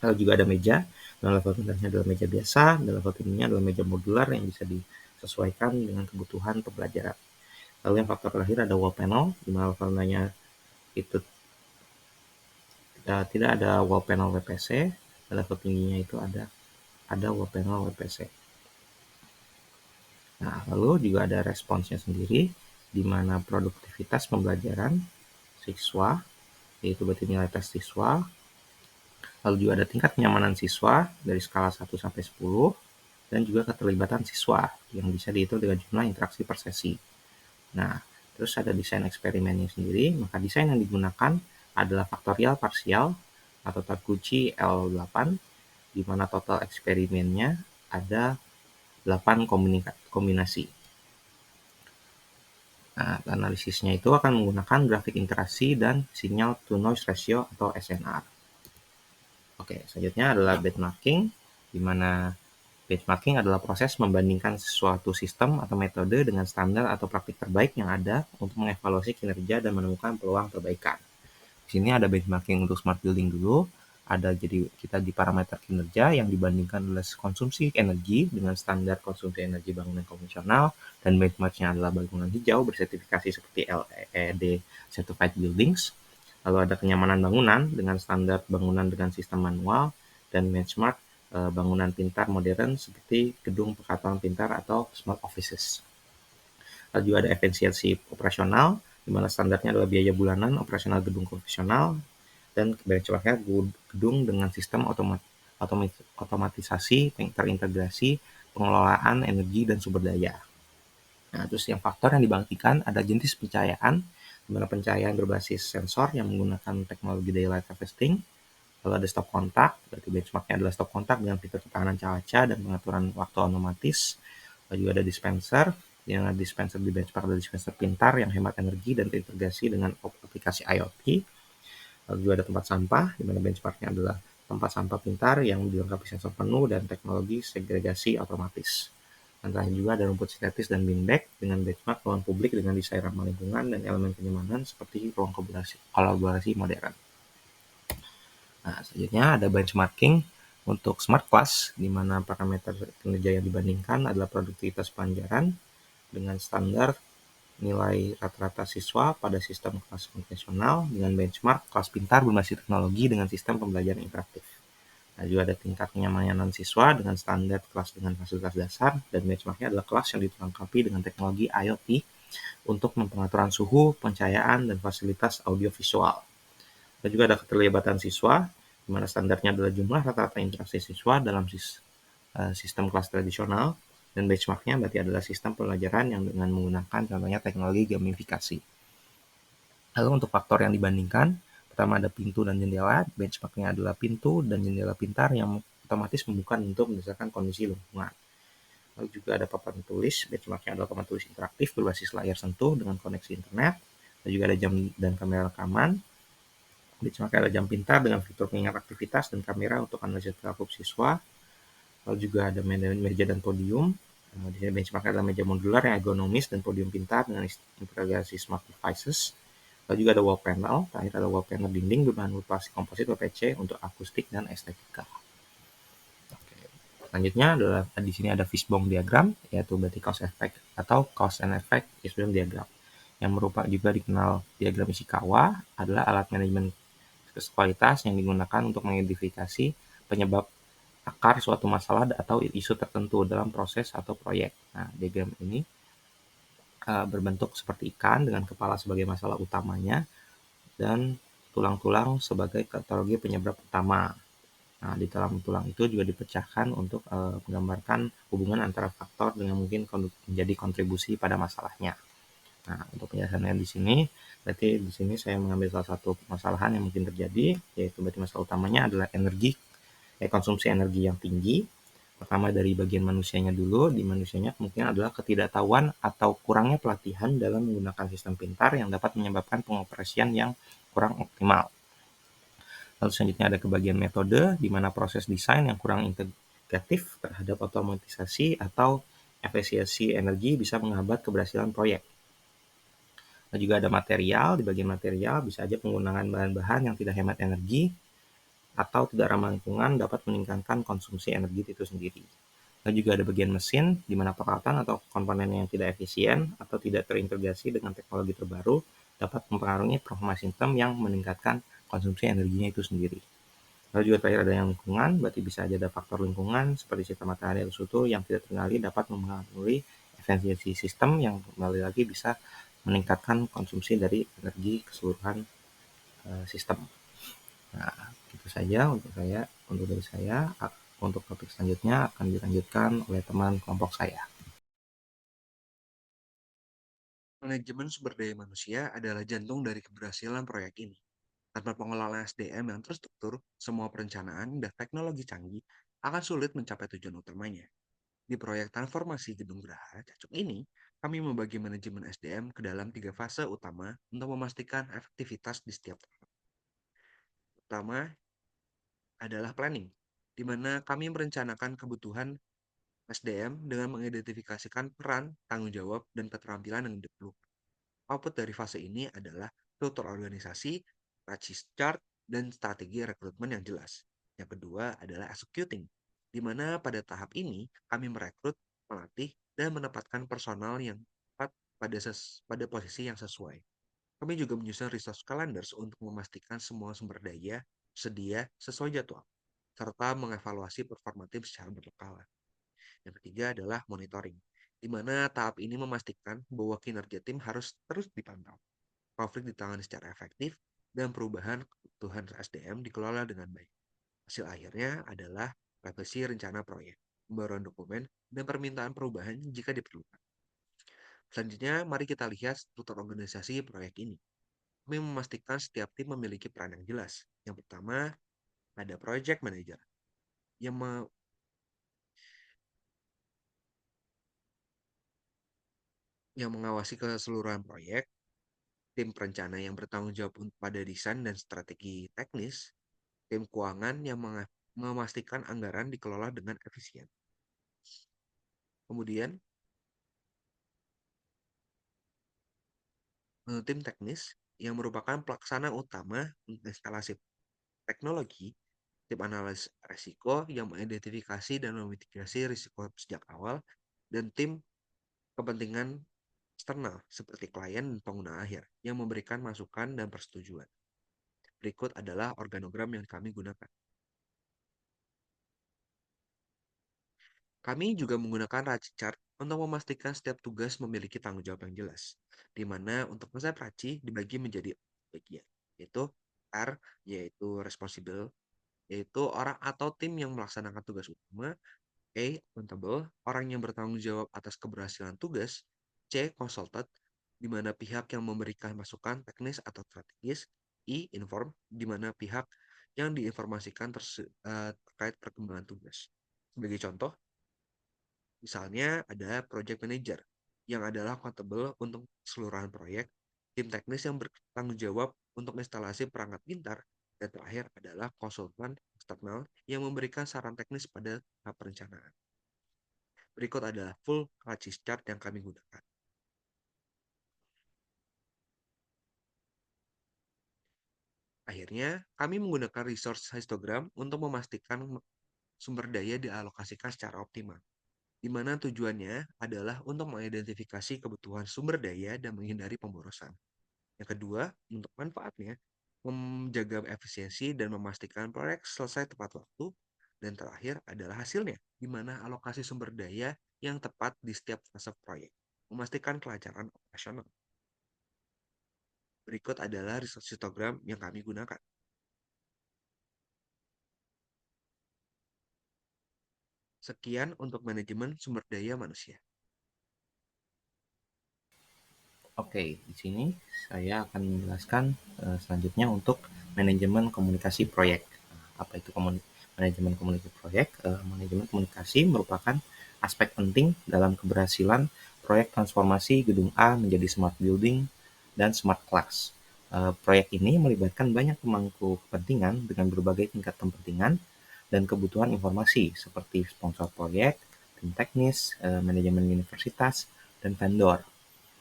Lalu juga ada meja, dan level rendahnya adalah meja biasa, dan level tingginya adalah meja modular yang bisa disesuaikan dengan kebutuhan pembelajaran. Lalu yang faktor terakhir ada wall panel, di mana level rendahnya itu tidak ada wall panel WPC, level tingginya itu ada wall panel WPC. Nah, lalu juga ada responsnya sendiri, di mana produktivitas pembelajaran siswa, yaitu berarti nilai tes siswa. Lalu juga ada tingkat kenyamanan siswa dari skala 1 sampai 10, dan juga keterlibatan siswa yang bisa dihitung dengan jumlah interaksi per sesi. Nah, terus ada desain eksperimennya sendiri, maka desain yang digunakan adalah faktorial parsial atau Takeuchi L8, di mana total eksperimennya ada 8 kombinasi. Nah, analisisnya itu akan menggunakan grafik interaksi dan signal to noise ratio atau SNR. Oke, selanjutnya adalah benchmarking, di mana benchmarking adalah proses membandingkan suatu sistem atau metode dengan standar atau praktik terbaik yang ada untuk mengevaluasi kinerja dan menemukan peluang perbaikan. Di sini ada benchmarking untuk smart building dulu. Jadi kita di parameter kinerja yang dibandingkan adalah konsumsi energi dengan standar konsumsi energi bangunan konvensional, dan benchmarknya adalah bangunan hijau bersertifikasi seperti LEED Certified Buildings. Lalu ada kenyamanan bangunan dengan standar bangunan dengan sistem manual, dan benchmark bangunan pintar modern seperti gedung perkantoran pintar atau smart offices. Lalu juga ada efisiensi operasional, di mana standarnya adalah biaya bulanan operasional gedung konvensional, dan benchmarknya gedung dengan sistem otomatisasi terintegrasi pengelolaan energi dan sumber daya. Nah, terus yang faktor yang dibangkitkan ada jenis pencahayaan, di mana pencahayaan berbasis sensor yang menggunakan teknologi daylight harvesting. Lalu ada stop kontak, berarti benchmarknya adalah stop kontak dengan fitur ketahanan cuaca dan pengaturan waktu otomatis. Lalu juga ada dispenser, yang dispenser di benchmark adalah dispenser pintar yang hemat energi dan terintegrasi dengan aplikasi IoT. Lalu juga ada tempat sampah, di mana benchmarknya adalah tempat sampah pintar yang dilengkapi sensor penuh dan teknologi segregasi otomatis. Antara juga ada rumput sintetis dan beanbag dengan benchmark ruang publik dengan desain ramah lingkungan dan elemen kenyamanan seperti ruang kolaborasi modern. Nah, selanjutnya ada benchmarking untuk smart class, di mana parameter kinerja yang dibandingkan adalah produktivitas pelajaran dengan standar nilai rata-rata siswa pada sistem kelas konvensional dengan benchmark kelas pintar berbasis teknologi dengan sistem pembelajaran interaktif. Nah, juga ada tingkat kenyamanan siswa dengan standar kelas dengan fasilitas dasar, dan benchmarknya adalah kelas yang dilengkapi dengan teknologi IoT untuk pengaturan suhu, pencahayaan, dan fasilitas audiovisual. Dan juga ada keterlibatan siswa, di mana standarnya adalah jumlah rata-rata interaksi siswa dalam sistem kelas tradisional, dan benchmarknya berarti adalah sistem pembelajaran yang dengan menggunakan contohnya teknologi gamifikasi. Lalu untuk faktor yang dibandingkan, pertama ada pintu dan jendela, benchmarknya adalah pintu dan jendela pintar yang otomatis membuka untuk berdasarkan kondisi lingkungan. Lalu juga ada papan tulis, benchmarknya adalah papan tulis interaktif berbasis layar sentuh dengan koneksi internet. Lalu juga ada jam dan kamera rekaman. Benchmarknya adalah jam pintar dengan fitur pengingat aktivitas dan kamera untuk analisis perilaku siswa. Lalu juga ada meja dan podium. Di sini benchmarknya adalah meja modular yang ergonomis dan podium pintar dengan integrasi smart devices. Lalu juga ada wall panel. Terakhir ada wall panel dinding berbahan plastik komposit WPC untuk akustik dan estetika. Selanjutnya adalah di sini ada fishbone diagram, yaitu berarti cause effect atau cause and effect fishbone diagram, yang merupakan juga dikenal diagram Ishikawa, adalah alat manajemen kualitas yang digunakan untuk mengidentifikasi penyebab akar suatu masalah atau isu tertentu dalam proses atau proyek. Nah, diagram ini berbentuk seperti ikan dengan kepala sebagai masalah utamanya dan tulang-tulang sebagai kategori penyebab utama. Nah, di dalam tulang itu juga dipecahkan untuk menggambarkan hubungan antara faktor dengan mungkin menjadi kontribusi pada masalahnya. Nah, untuk penjelasannya di sini, berarti di sini saya mengambil salah satu permasalahan yang mungkin terjadi, yaitu berarti masalah utamanya adalah konsumsi energi yang tinggi. Pertama dari bagian manusianya dulu, di manusianya kemungkinan adalah ketidaktahuan atau kurangnya pelatihan dalam menggunakan sistem pintar yang dapat menyebabkan pengoperasian yang kurang optimal. Lalu selanjutnya ada ke bagian metode, di mana proses desain yang kurang integratif terhadap otomatisasi atau efisiensi energi bisa menghambat keberhasilan proyek. Lalu juga ada material, di bagian material bisa aja penggunaan bahan-bahan yang tidak hemat energi atau tidak ramah lingkungan dapat meningkatkan konsumsi energi itu sendiri. Lalu juga ada bagian mesin, di mana peralatan atau komponen yang tidak efisien atau tidak terintegrasi dengan teknologi terbaru dapat mempengaruhi performa sistem yang meningkatkan konsumsi energinya itu sendiri. Lalu juga terakhir ada yang lingkungan, berarti bisa aja ada faktor lingkungan seperti sinar matahari atau suhu yang tidak terkendali dapat mempengaruhi efisiensi sistem yang kembali lagi bisa meningkatkan konsumsi dari energi keseluruhan sistem. Nah, itu saja untuk dari saya. Untuk topik selanjutnya akan dilanjutkan oleh teman kelompok saya. Manajemen sumber daya manusia adalah jantung dari keberhasilan proyek ini. Tanpa pengelolaan SDM yang terstruktur, semua perencanaan dan teknologi canggih akan sulit mencapai tujuan utamanya. Di proyek transformasi Gedung Geraha Cacuk ini, kami membagi manajemen SDM ke dalam 3 fase utama untuk memastikan efektivitas di setiap tahap. Pertama adalah planning, di mana kami merencanakan kebutuhan SDM dengan mengidentifikasikan peran, tanggung jawab, dan keterampilan yang diperlukan. Output dari fase ini adalah struktur organisasi, ratio chart, dan strategi rekrutmen yang jelas. Yang kedua adalah executing, di mana pada tahap ini kami merekrut, melatih, dan menempatkan personal yang tepat pada posisi yang sesuai. Kami juga menyusun resource calendars untuk memastikan semua sumber daya sedia sesuai jadwal, serta mengevaluasi performa tim secara berkala. Yang ketiga adalah monitoring, di mana tahap ini memastikan bahwa kinerja tim harus terus dipantau, konflik ditangani secara efektif, dan perubahan kebutuhan SDM dikelola dengan baik. Hasil akhirnya adalah revisi rencana proyek, pembaruan dokumen, dan permintaan perubahan jika diperlukan. Selanjutnya, mari kita lihat struktur organisasi proyek ini. Kami memastikan setiap tim memiliki peran yang jelas. Yang pertama, ada project manager yang mengawasi keseluruhan proyek, tim perencana yang bertanggung jawab pada desain dan strategi teknis, tim keuangan yang memastikan anggaran dikelola dengan efisien. Kemudian, tim teknis yang merupakan pelaksana utama instalasi teknologi, tim analis risiko yang mengidentifikasi dan memitigasi risiko sejak awal, dan tim kepentingan eksternal seperti klien dan pengguna akhir yang memberikan masukan dan persetujuan. Berikut adalah organogram yang kami gunakan. Kami juga menggunakan Raci Chart untuk memastikan setiap tugas memiliki tanggung jawab yang jelas, di mana untuk konsep Raci dibagi menjadi bagian, yaitu R, yaitu responsible, yaitu orang atau tim yang melaksanakan tugas utama, A, accountable, orang yang bertanggung jawab atas keberhasilan tugas, C, consultant, di mana pihak yang memberikan masukan teknis atau strategis, I, inform, di mana pihak yang diinformasikan terkait perkembangan tugas. Sebagai contoh, misalnya ada project manager yang adalah accountable untuk keseluruhan proyek, tim teknis yang bertanggung jawab untuk instalasi perangkat pintar, dan terakhir adalah konsultan eksternal yang memberikan saran teknis pada tahap perencanaan. Berikut adalah full Raci chart yang kami gunakan. Akhirnya, kami menggunakan resource histogram untuk memastikan sumber daya dialokasikan secara optimal, di mana tujuannya adalah untuk mengidentifikasi kebutuhan sumber daya dan menghindari pemborosan. Yang kedua, untuk manfaatnya, menjaga efisiensi dan memastikan proyek selesai tepat waktu. Dan terakhir adalah hasilnya, di mana alokasi sumber daya yang tepat di setiap fase proyek, memastikan kelancaran operasional. Berikut adalah resource histogram yang kami gunakan. Sekian untuk manajemen sumber daya manusia. Oke, di sini saya akan menjelaskan selanjutnya untuk manajemen komunikasi proyek. Apa itu manajemen komunikasi proyek? Manajemen komunikasi merupakan aspek penting dalam keberhasilan proyek transformasi Gedung A menjadi smart building dan smart class. Proyek ini melibatkan banyak pemangku kepentingan dengan berbagai tingkat kepentingan dan kebutuhan informasi seperti sponsor proyek, tim teknis, manajemen universitas, dan vendor.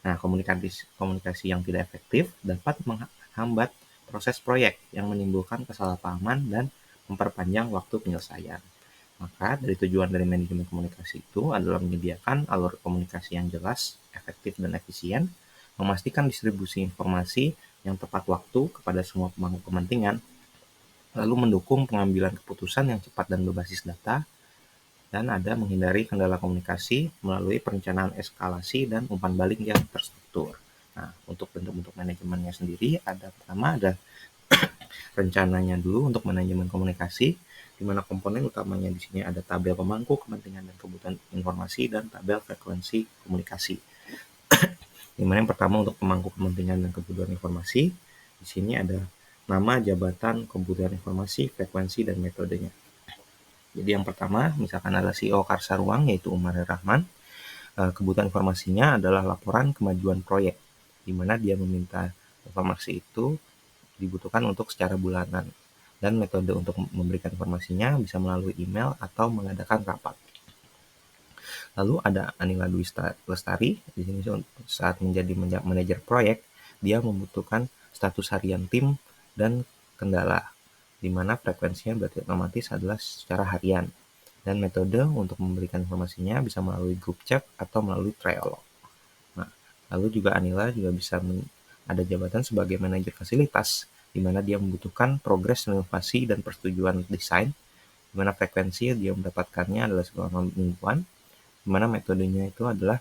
Nah, komunikasi yang tidak efektif dapat menghambat proses proyek yang menimbulkan kesalahpahaman dan memperpanjang waktu penyelesaian. Maka dari tujuan dari manajemen komunikasi itu adalah menyediakan alur komunikasi yang jelas, efektif, dan efisien, memastikan distribusi informasi yang tepat waktu kepada semua pemangku kepentingan, lalu mendukung pengambilan keputusan yang cepat dan berbasis data, dan ada menghindari kendala komunikasi melalui perencanaan eskalasi dan umpan balik yang terstruktur. Nah, untuk bentuk-bentuk manajemennya sendiri, pertama ada rencananya dulu untuk manajemen komunikasi, di mana komponen utamanya di sini ada tabel pemangku kepentingan dan kebutuhan informasi dan tabel frekuensi komunikasi. Di mana yang pertama untuk pemangku kepentingan dan kebutuhan informasi, di sini ada nama, jabatan, kebutuhan informasi, frekuensi, dan metodenya. Jadi yang pertama, misalkan ada CEO Karsa Ruang, yaitu Umar Rahman. Kebutuhan informasinya adalah laporan kemajuan proyek, di mana dia meminta informasi itu dibutuhkan untuk secara bulanan. Dan metode untuk memberikan informasinya bisa melalui email atau mengadakan rapat. Lalu ada Anila Dwi Lestari, di sini saat menjadi manajer proyek, dia membutuhkan status harian tim dan kendala, di mana frekuensinya berarti otomatis adalah secara harian. Dan metode untuk memberikan informasinya bisa melalui grup chat atau melalui Trello. Nah, lalu juga Anila juga bisa ada jabatan sebagai manajer fasilitas, di mana dia membutuhkan progres inovasi dan persetujuan desain, di mana frekuensi dia mendapatkannya adalah selama mingguan, di mana metodenya itu adalah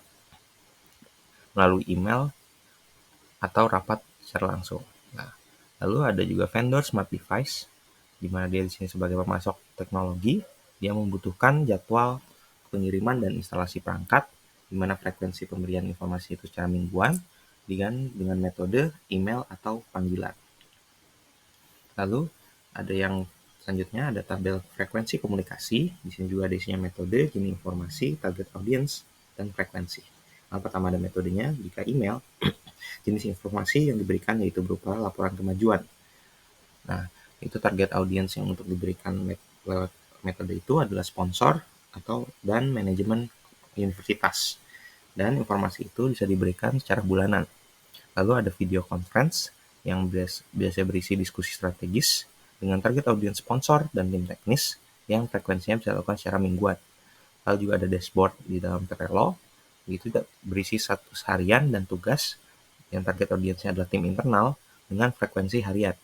melalui email atau rapat secara langsung. Nah, lalu ada juga vendor smart device, di mana dia di sini sebagai pemasok teknologi, dia membutuhkan jadwal pengiriman dan instalasi perangkat, di mana frekuensi pemberian informasi itu secara mingguan dengan metode email atau panggilan. Lalu ada yang selanjutnya ada tabel frekuensi komunikasi. Di sini juga ada isinya metode, jenis informasi, target audience, dan frekuensi. Yang pertama ada metodenya. Jika email, jenis informasi yang diberikan yaitu berupa laporan kemajuan. Nah, itu target audience yang untuk diberikan lewat metode itu adalah sponsor dan manajemen universitas. Dan informasi itu bisa diberikan secara bulanan. Lalu ada video conference yang biasa berisi diskusi strategis dengan target audiens sponsor dan tim teknis yang frekuensinya bisa dilakukan secara mingguan. Lalu juga ada dashboard di dalam Trello, itu berisi status harian dan tugas yang target audiensnya adalah tim internal dengan frekuensi harian.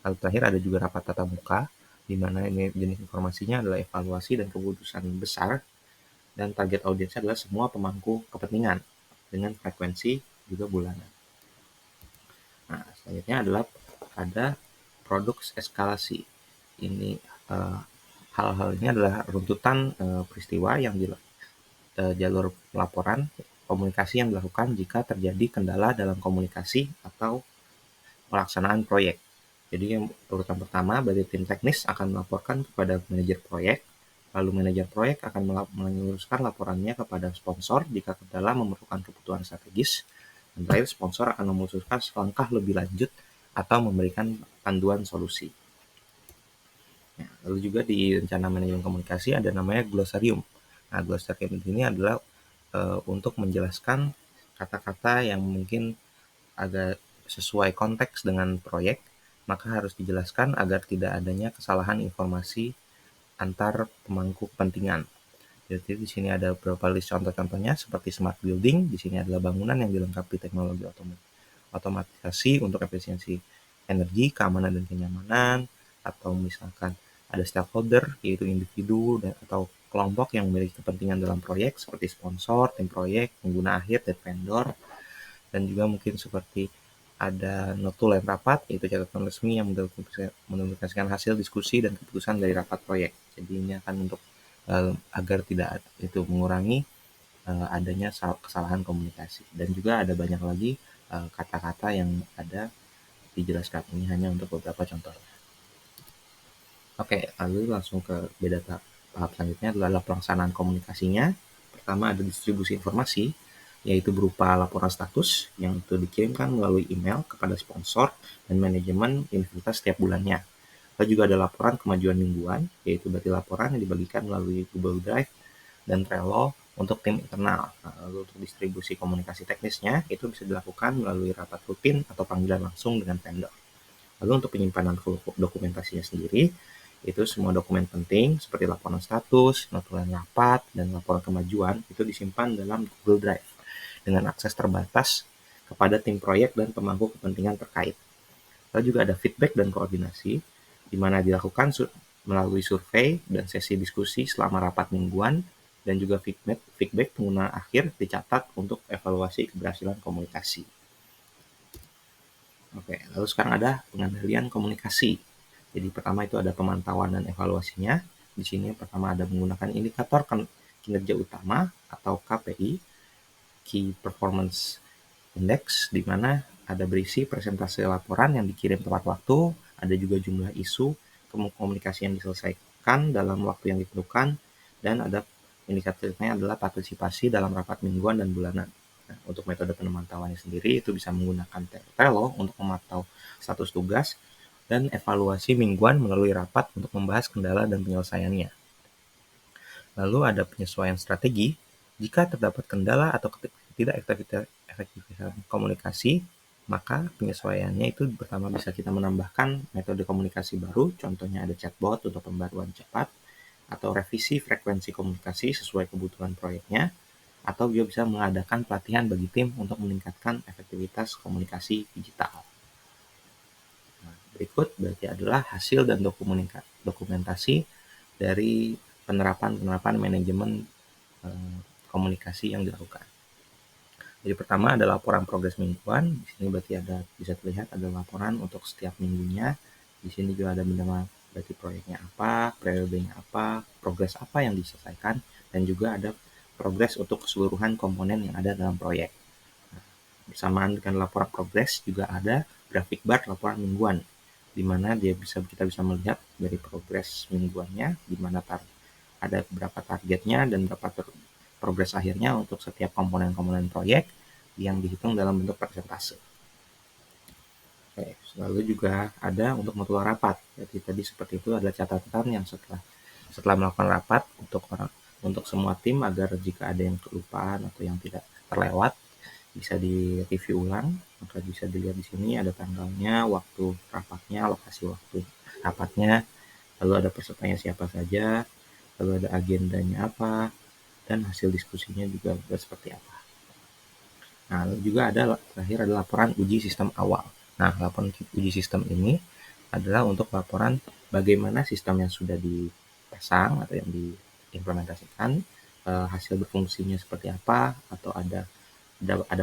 Lalu terakhir ada juga rapat tatap muka, di mana ini jenis informasinya adalah evaluasi dan keputusan besar, dan target audiensnya adalah semua pemangku kepentingan dengan frekuensi juga bulanan. Nah, selanjutnya adalah ada produk eskalasi. Ini hal-hal ini adalah runtutan peristiwa yang jalur laporan komunikasi yang dilakukan jika terjadi kendala dalam komunikasi atau pelaksanaan proyek. Jadi yang urutan pertama, berarti tim teknis akan melaporkan kepada manajer proyek, lalu manajer proyek akan meneruskan laporannya kepada sponsor jika kendala memerlukan kebutuhan strategis, dan terakhir sponsor akan memutuskan langkah lebih lanjut atau memberikan panduan solusi. Nah, lalu juga di rencana manajemen komunikasi ada namanya glossarium. Nah, glossarium ini adalah untuk menjelaskan kata-kata yang mungkin agak sesuai konteks dengan proyek, maka harus dijelaskan agar tidak adanya kesalahan informasi antar pemangku kepentingan. Jadi di sini ada beberapa list contoh-contohnya seperti smart building. Di sini adalah bangunan yang dilengkapi teknologi otomatisasi untuk efisiensi energi, keamanan dan kenyamanan, atau misalkan ada stakeholder yaitu individu atau kelompok yang memiliki kepentingan dalam proyek seperti sponsor, tim proyek, pengguna akhir, dan vendor. Dan juga mungkin seperti ada notul lain rapat, yaitu catatan resmi yang mendokumentasikan hasil diskusi dan keputusan dari rapat proyek. Jadi ini akan untuk agar tidak itu mengurangi adanya kesalahan komunikasi. Dan juga ada banyak lagi kata-kata yang ada dijelaskan. Ini hanya untuk beberapa contoh. Oke, lalu langsung ke tahap selanjutnya adalah pelaksanaan komunikasinya. Pertama ada distribusi informasi, yaitu berupa laporan status yang itu dikirimkan melalui email kepada sponsor dan manajemen universitas setiap bulannya. Lalu juga ada laporan kemajuan mingguan, yaitu berarti laporan yang dibagikan melalui Google Drive dan Trello untuk tim internal. Nah, lalu untuk distribusi komunikasi teknisnya, itu bisa dilakukan melalui rapat rutin atau panggilan langsung dengan vendor. Lalu untuk penyimpanan dokumentasinya sendiri, itu semua dokumen penting seperti laporan status, notulen rapat, dan laporan kemajuan itu disimpan dalam Google Drive dengan akses terbatas kepada tim proyek dan pemangku kepentingan terkait. Lalu juga ada feedback dan koordinasi, di mana dilakukan melalui survei dan sesi diskusi selama rapat mingguan, dan juga feedback pengguna akhir dicatat untuk evaluasi keberhasilan komunikasi. Oke, lalu sekarang ada pengendalian komunikasi. Jadi pertama itu ada pemantauan dan evaluasinya. Di sini pertama ada menggunakan indikator kinerja utama atau KPI, Key Performance Index, di mana ada berisi presentasi laporan yang dikirim tepat waktu, ada juga jumlah isu komunikasi yang diselesaikan dalam waktu yang ditentukan, dan ada indikatornya adalah partisipasi dalam rapat mingguan dan bulanan. Nah, untuk metode pemantauannya sendiri itu bisa menggunakan Trello untuk memantau status tugas dan evaluasi mingguan melalui rapat untuk membahas kendala dan penyelesaiannya. Lalu ada penyesuaian strategi. Jika terdapat kendala atau efektivitas komunikasi, maka penyesuaiannya itu pertama bisa kita menambahkan metode komunikasi baru, contohnya ada chatbot untuk pembaruan cepat, atau revisi frekuensi komunikasi sesuai kebutuhan proyeknya, atau juga bisa mengadakan pelatihan bagi tim untuk meningkatkan efektivitas komunikasi digital. Nah, berikut berarti adalah hasil dan dokumentasi dari penerapan manajemen komunikasi yang dilakukan. Jadi pertama ada laporan progres mingguan. Di sini berarti bisa terlihat ada laporan untuk setiap minggunya. Di sini juga ada berarti proyeknya apa, periodenya apa, progres apa yang diselesaikan, dan juga ada progres untuk keseluruhan komponen yang ada dalam proyek. Nah, bersamaan dengan laporan progres juga ada grafik bar laporan mingguan, di mana kita bisa melihat dari progres mingguannya, di mana ada berapa targetnya dan berapa progres akhirnya untuk setiap komponen-komponen proyek yang dihitung dalam bentuk persentase. Oke, lalu juga ada untuk mutual rapat. Jadi tadi seperti itu ada catatan yang setelah melakukan rapat untuk semua tim agar jika ada yang kelupaan atau yang tidak terlewat bisa direview ulang. Maka bisa dilihat di sini ada tanggalnya, waktu rapatnya, lokasi waktu rapatnya, lalu ada pesertanya siapa saja, lalu ada agendanya apa, dan hasil diskusinya juga seperti apa. Nah, lalu juga terakhir ada laporan uji sistem awal. Nah, laporan uji sistem ini adalah untuk laporan bagaimana sistem yang sudah dipasang atau yang diimplementasikan, hasil berfungsinya seperti apa, atau ada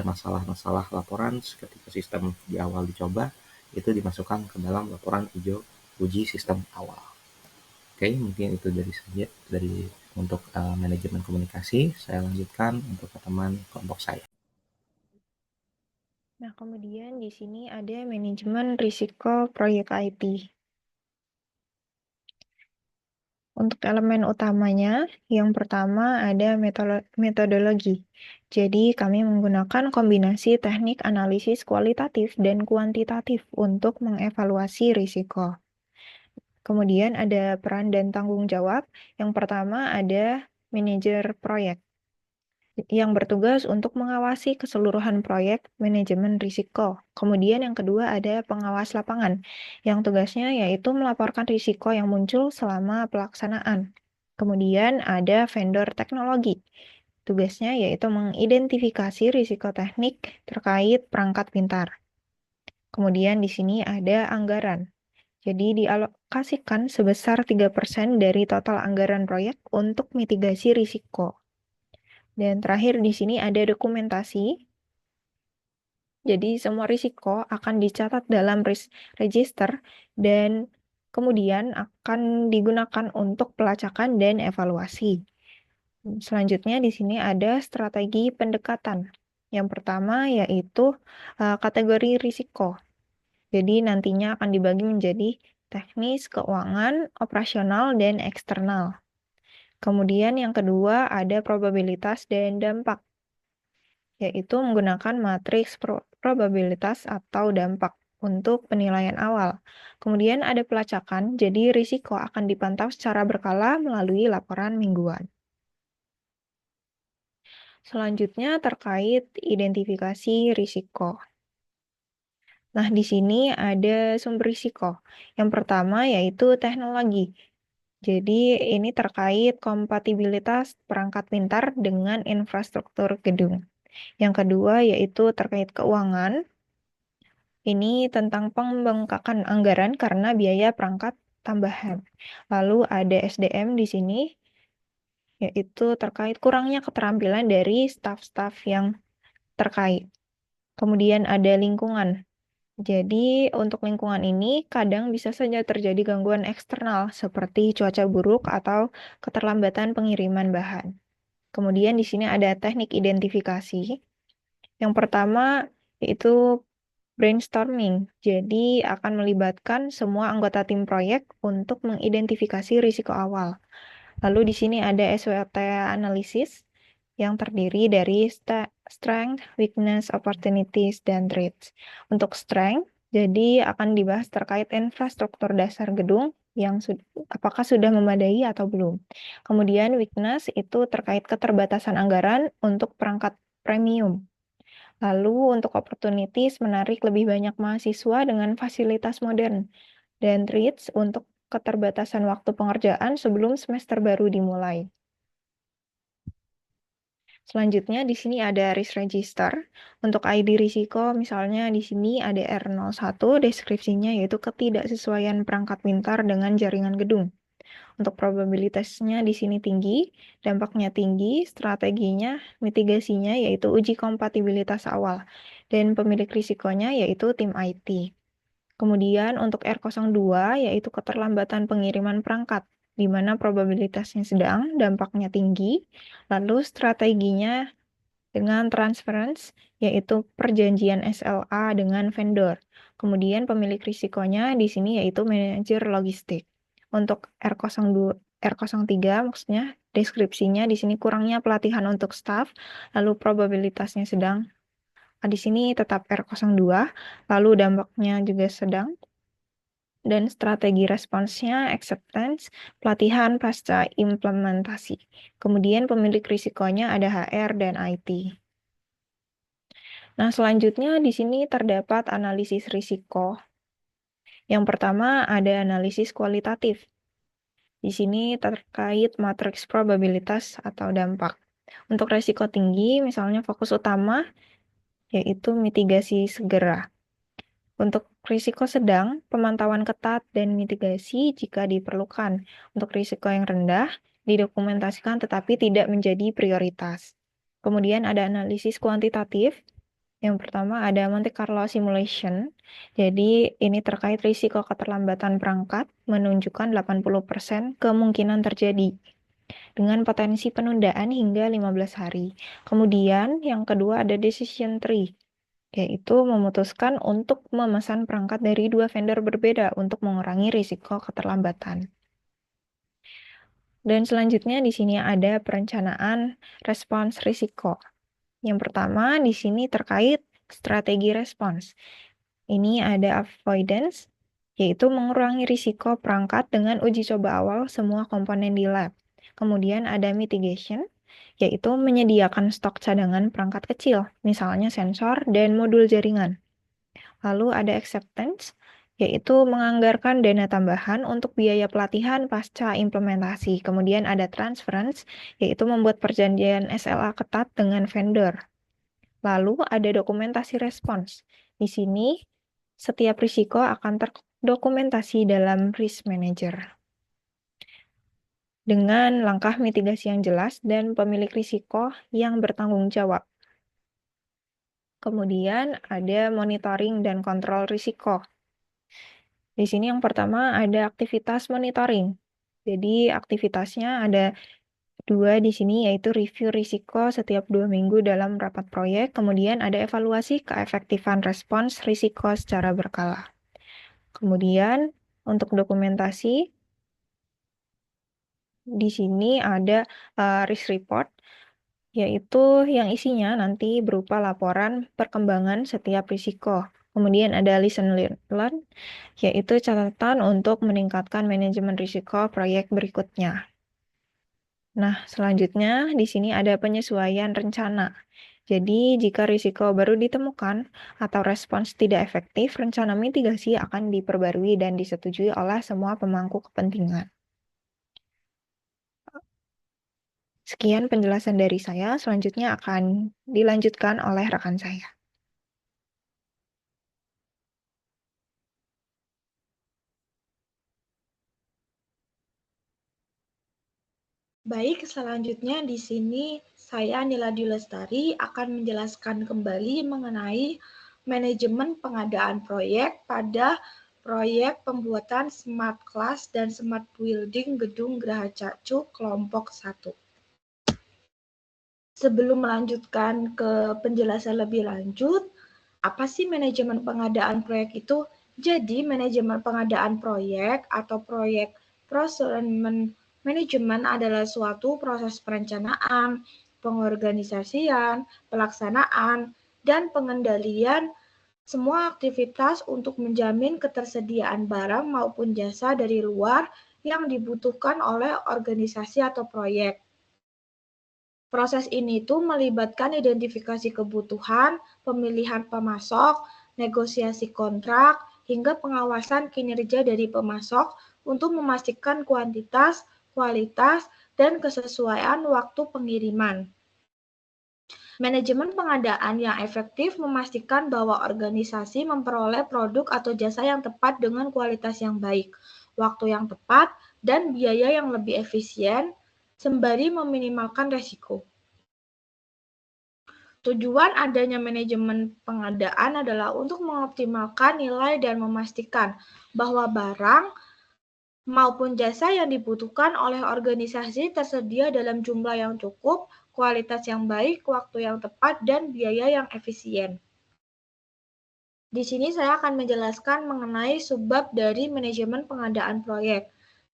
masalah-masalah laporan ketika sistem di awal dicoba, itu dimasukkan ke dalam laporan uji sistem awal. Oke, mungkin itu dari untuk manajemen komunikasi. Saya lanjutkan untuk teman kelompok saya. Nah, kemudian di sini ada manajemen risiko proyek IT. Untuk elemen utamanya, yang pertama ada metodologi. Jadi, kami menggunakan kombinasi teknik analisis kualitatif dan kuantitatif untuk mengevaluasi risiko. Kemudian ada peran dan tanggung jawab. Yang pertama ada manajer proyek yang bertugas untuk mengawasi keseluruhan proyek manajemen risiko. Kemudian yang kedua ada pengawas lapangan, yang tugasnya yaitu melaporkan risiko yang muncul selama pelaksanaan. Kemudian ada vendor teknologi. Tugasnya yaitu mengidentifikasi risiko teknik terkait perangkat pintar. Kemudian di sini ada anggaran. Jadi dialokasikan sebesar 3% dari total anggaran proyek untuk mitigasi risiko. Dan terakhir di sini ada dokumentasi. Jadi semua risiko akan dicatat dalam register dan kemudian akan digunakan untuk pelacakan dan evaluasi. Selanjutnya di sini ada strategi pendekatan. Yang pertama yaitu kategori risiko. Jadi nantinya akan dibagi menjadi teknis, keuangan, operasional, dan eksternal. Kemudian yang kedua ada probabilitas dan dampak, yaitu menggunakan matriks probabilitas atau dampak untuk penilaian awal. Kemudian ada pelacakan, jadi risiko akan dipantau secara berkala melalui laporan mingguan. Selanjutnya terkait identifikasi risiko. Nah, di sini ada sumber risiko. Yang pertama yaitu teknologi. Jadi ini terkait kompatibilitas perangkat pintar dengan infrastruktur gedung. Yang kedua yaitu terkait keuangan. Ini tentang pembengkakan anggaran karena biaya perangkat tambahan. Lalu ada SDM di sini, yaitu terkait kurangnya keterampilan dari staf-staf yang terkait. Kemudian ada lingkungan. Jadi untuk lingkungan ini kadang bisa saja terjadi gangguan eksternal seperti cuaca buruk atau keterlambatan pengiriman bahan. Kemudian di sini ada teknik identifikasi. Yang pertama yaitu brainstorming. Jadi akan melibatkan semua anggota tim proyek untuk mengidentifikasi risiko awal. Lalu di sini ada SWOT analysis yang terdiri dari strength, weakness, opportunities, dan threats. Untuk strength, jadi akan dibahas terkait infrastruktur dasar gedung yang apakah sudah memadai atau belum. Kemudian weakness itu terkait keterbatasan anggaran untuk perangkat premium. Lalu untuk opportunities menarik lebih banyak mahasiswa dengan fasilitas modern. Dan threats untuk keterbatasan waktu pengerjaan sebelum semester baru dimulai. Selanjutnya di sini ada risk register. Untuk ID risiko misalnya di sini ada R01, deskripsinya yaitu ketidaksesuaian perangkat pintar dengan jaringan gedung. Untuk probabilitasnya di sini tinggi, dampaknya tinggi, strateginya, mitigasinya yaitu uji kompatibilitas awal, dan pemilik risikonya yaitu tim IT. Kemudian untuk R02 yaitu keterlambatan pengiriman perangkat, di mana probabilitasnya sedang, dampaknya tinggi, lalu strateginya dengan transference, yaitu perjanjian SLA dengan vendor. Kemudian pemilik risikonya di sini yaitu manajer logistik. Untuk R03 maksudnya deskripsinya di sini kurangnya pelatihan untuk staff, lalu probabilitasnya sedang. Di sini tetap R02, lalu dampaknya juga sedang. Dan strategi responsnya acceptance, pelatihan pasca implementasi. Kemudian pemilik risikonya ada HR dan IT. Nah, selanjutnya di sini terdapat analisis risiko. Yang pertama ada analisis kualitatif. Di sini terkait matriks probabilitas atau dampak. Untuk risiko tinggi, misalnya fokus utama, yaitu mitigasi segera. Untuk risiko sedang, pemantauan ketat dan mitigasi jika diperlukan. Untuk risiko yang rendah, didokumentasikan tetapi tidak menjadi prioritas. Kemudian ada analisis kuantitatif. Yang pertama ada Monte Carlo simulation. Jadi ini terkait risiko keterlambatan perangkat menunjukkan 80% kemungkinan terjadi dengan potensi penundaan hingga 15 hari. Kemudian yang kedua ada decision tree, yaitu memutuskan untuk memesan perangkat dari 2 vendor berbeda untuk mengurangi risiko keterlambatan. Dan selanjutnya di sini ada perencanaan respons risiko. Yang pertama di sini terkait strategi respons. Ini ada avoidance, yaitu mengurangi risiko perangkat dengan uji coba awal semua komponen di lab. Kemudian ada mitigation, yaitu menyediakan stok cadangan perangkat kecil, misalnya sensor dan modul jaringan. Lalu ada acceptance, yaitu menganggarkan dana tambahan untuk biaya pelatihan pasca implementasi. Kemudian ada transference, yaitu membuat perjanjian SLA ketat dengan vendor. Lalu ada dokumentasi respons. Di sini setiap risiko akan terdokumentasi dalam risk manager dengan langkah mitigasi yang jelas dan pemilik risiko yang bertanggung jawab. Kemudian ada monitoring dan kontrol risiko. Di sini yang pertama ada aktivitas monitoring. Jadi aktivitasnya ada 2 di sini yaitu review risiko setiap 2 minggu dalam rapat proyek, kemudian ada evaluasi keefektifan respons risiko secara berkala. Kemudian untuk dokumentasi, di sini ada risk report, yaitu yang isinya nanti berupa laporan perkembangan setiap risiko. Kemudian ada lesson learned, yaitu catatan untuk meningkatkan manajemen risiko proyek berikutnya. Nah, selanjutnya di sini ada penyesuaian rencana. Jadi, jika risiko baru ditemukan atau respons tidak efektif, rencana mitigasi akan diperbarui dan disetujui oleh semua pemangku kepentingan. Sekian penjelasan dari saya, selanjutnya akan dilanjutkan oleh rekan saya. Baik, selanjutnya di sini saya Nila Dwi akan menjelaskan kembali mengenai manajemen pengadaan proyek pada proyek pembuatan Smart Class dan Smart Building Gedung Geraha Cacu kelompok 1. Sebelum melanjutkan ke penjelasan lebih lanjut, apa sih manajemen pengadaan proyek itu? Jadi, manajemen pengadaan proyek atau proyek procurement management adalah suatu proses perencanaan, pengorganisasian, pelaksanaan, dan pengendalian semua aktivitas untuk menjamin ketersediaan barang maupun jasa dari luar yang dibutuhkan oleh organisasi atau proyek. Proses ini tuh melibatkan identifikasi kebutuhan, pemilihan pemasok, negosiasi kontrak, hingga pengawasan kinerja dari pemasok untuk memastikan kuantitas, kualitas, dan kesesuaian waktu pengiriman. Manajemen pengadaan yang efektif memastikan bahwa organisasi memperoleh produk atau jasa yang tepat dengan kualitas yang baik, waktu yang tepat, dan biaya yang lebih efisien, sembari meminimalkan resiko. Tujuan adanya manajemen pengadaan adalah untuk mengoptimalkan nilai dan memastikan bahwa barang maupun jasa yang dibutuhkan oleh organisasi tersedia dalam jumlah yang cukup, kualitas yang baik, waktu yang tepat, dan biaya yang efisien. Di sini saya akan menjelaskan mengenai subbab dari manajemen pengadaan proyek.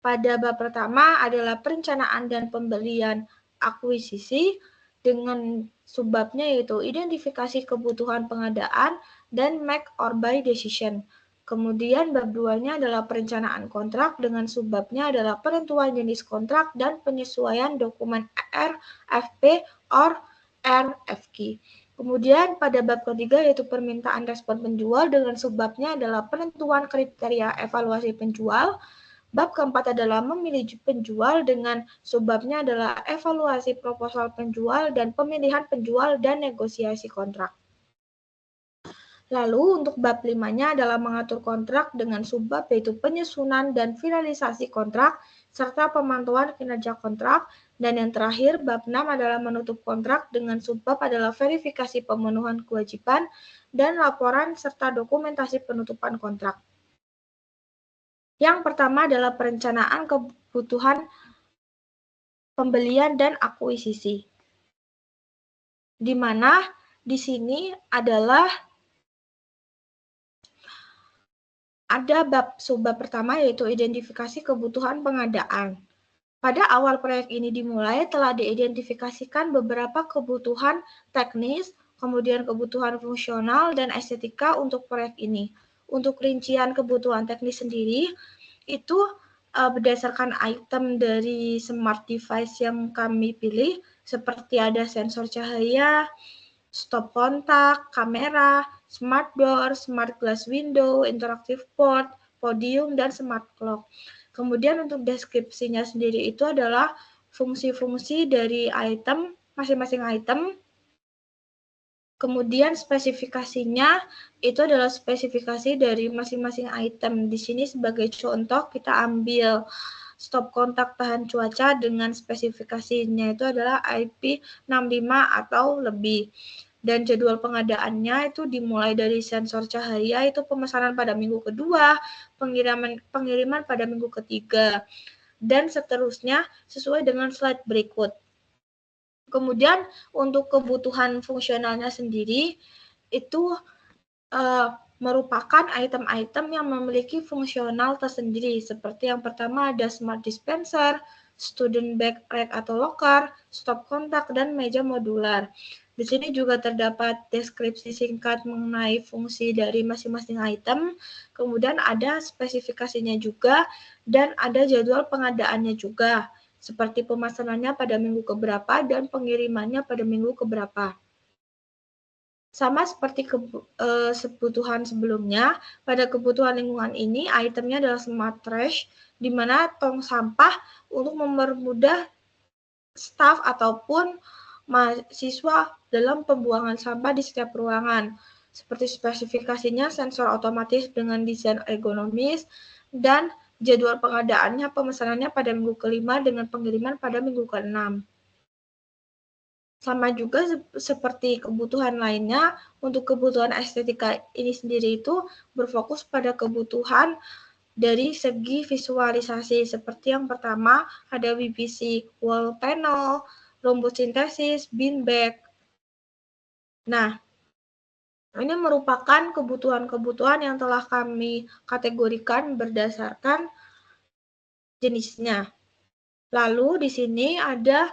Pada bab pertama adalah perencanaan dan pembelian akuisisi, dengan subbabnya yaitu identifikasi kebutuhan pengadaan dan make or buy decision. Kemudian bab 2-nya adalah perencanaan kontrak, dengan subbabnya adalah penentuan jenis kontrak dan penyesuaian dokumen RFP or RFQ. Kemudian pada bab ketiga yaitu permintaan respon penjual, dengan subbabnya adalah penentuan kriteria evaluasi penjual. Bab keempat adalah memilih penjual, dengan subbabnya adalah evaluasi proposal penjual dan pemilihan penjual dan negosiasi kontrak. Lalu untuk bab 5-nya adalah mengatur kontrak, dengan subbab yaitu penyusunan dan finalisasi kontrak serta pemantauan kinerja kontrak. Dan yang terakhir bab 6 adalah menutup kontrak, dengan subbab adalah verifikasi pemenuhan kewajiban dan laporan serta dokumentasi penutupan kontrak. Yang pertama adalah perencanaan kebutuhan pembelian dan akuisisi, di mana di sini adalah ada subbab pertama yaitu identifikasi kebutuhan pengadaan. Pada awal proyek ini dimulai, telah diidentifikasikan beberapa kebutuhan teknis, kemudian kebutuhan fungsional dan estetika untuk proyek ini. Untuk rincian kebutuhan teknis sendiri, itu berdasarkan item dari smart device yang kami pilih, seperti ada sensor cahaya, stop kontak, kamera, smart door, smart glass window, interactive board, podium, dan smart clock. Kemudian untuk deskripsinya sendiri itu adalah fungsi-fungsi dari item, masing-masing item. Kemudian spesifikasinya itu adalah spesifikasi dari masing-masing item. Di sini sebagai contoh kita ambil stop kontak tahan cuaca dengan spesifikasinya itu adalah IP65 atau lebih. Dan jadwal pengadaannya itu dimulai dari sensor cahaya, itu pemesanan pada minggu kedua, pengiriman pada minggu ketiga, dan seterusnya sesuai dengan slide berikut. Kemudian untuk kebutuhan fungsionalnya sendiri itu merupakan item-item yang memiliki fungsional tersendiri, seperti yang pertama ada smart dispenser, student bag rack atau locker, stop kontak, dan meja modular. Di sini juga terdapat deskripsi singkat mengenai fungsi dari masing-masing item, kemudian ada spesifikasinya juga, dan ada jadwal pengadaannya juga, seperti pemesanannya pada minggu keberapa dan pengirimannya pada minggu keberapa. Sama seperti kebutuhan sebelumnya, pada kebutuhan lingkungan ini, itemnya adalah smart trash, di mana tong sampah untuk mempermudah staf ataupun mahasiswa dalam pembuangan sampah di setiap ruangan. Seperti spesifikasinya, sensor otomatis dengan desain ergonomis, dan jadwal pengadaannya, pemesanannya pada minggu ke-5 dengan pengiriman pada minggu ke-6. Sama juga seperti kebutuhan lainnya, untuk kebutuhan estetika ini sendiri itu berfokus pada kebutuhan dari segi visualisasi. Seperti yang pertama, ada PVC wall panel, rumput sintesis, bean bag. Nah, ini merupakan kebutuhan-kebutuhan yang telah kami kategorikan berdasarkan jenisnya. Lalu di sini ada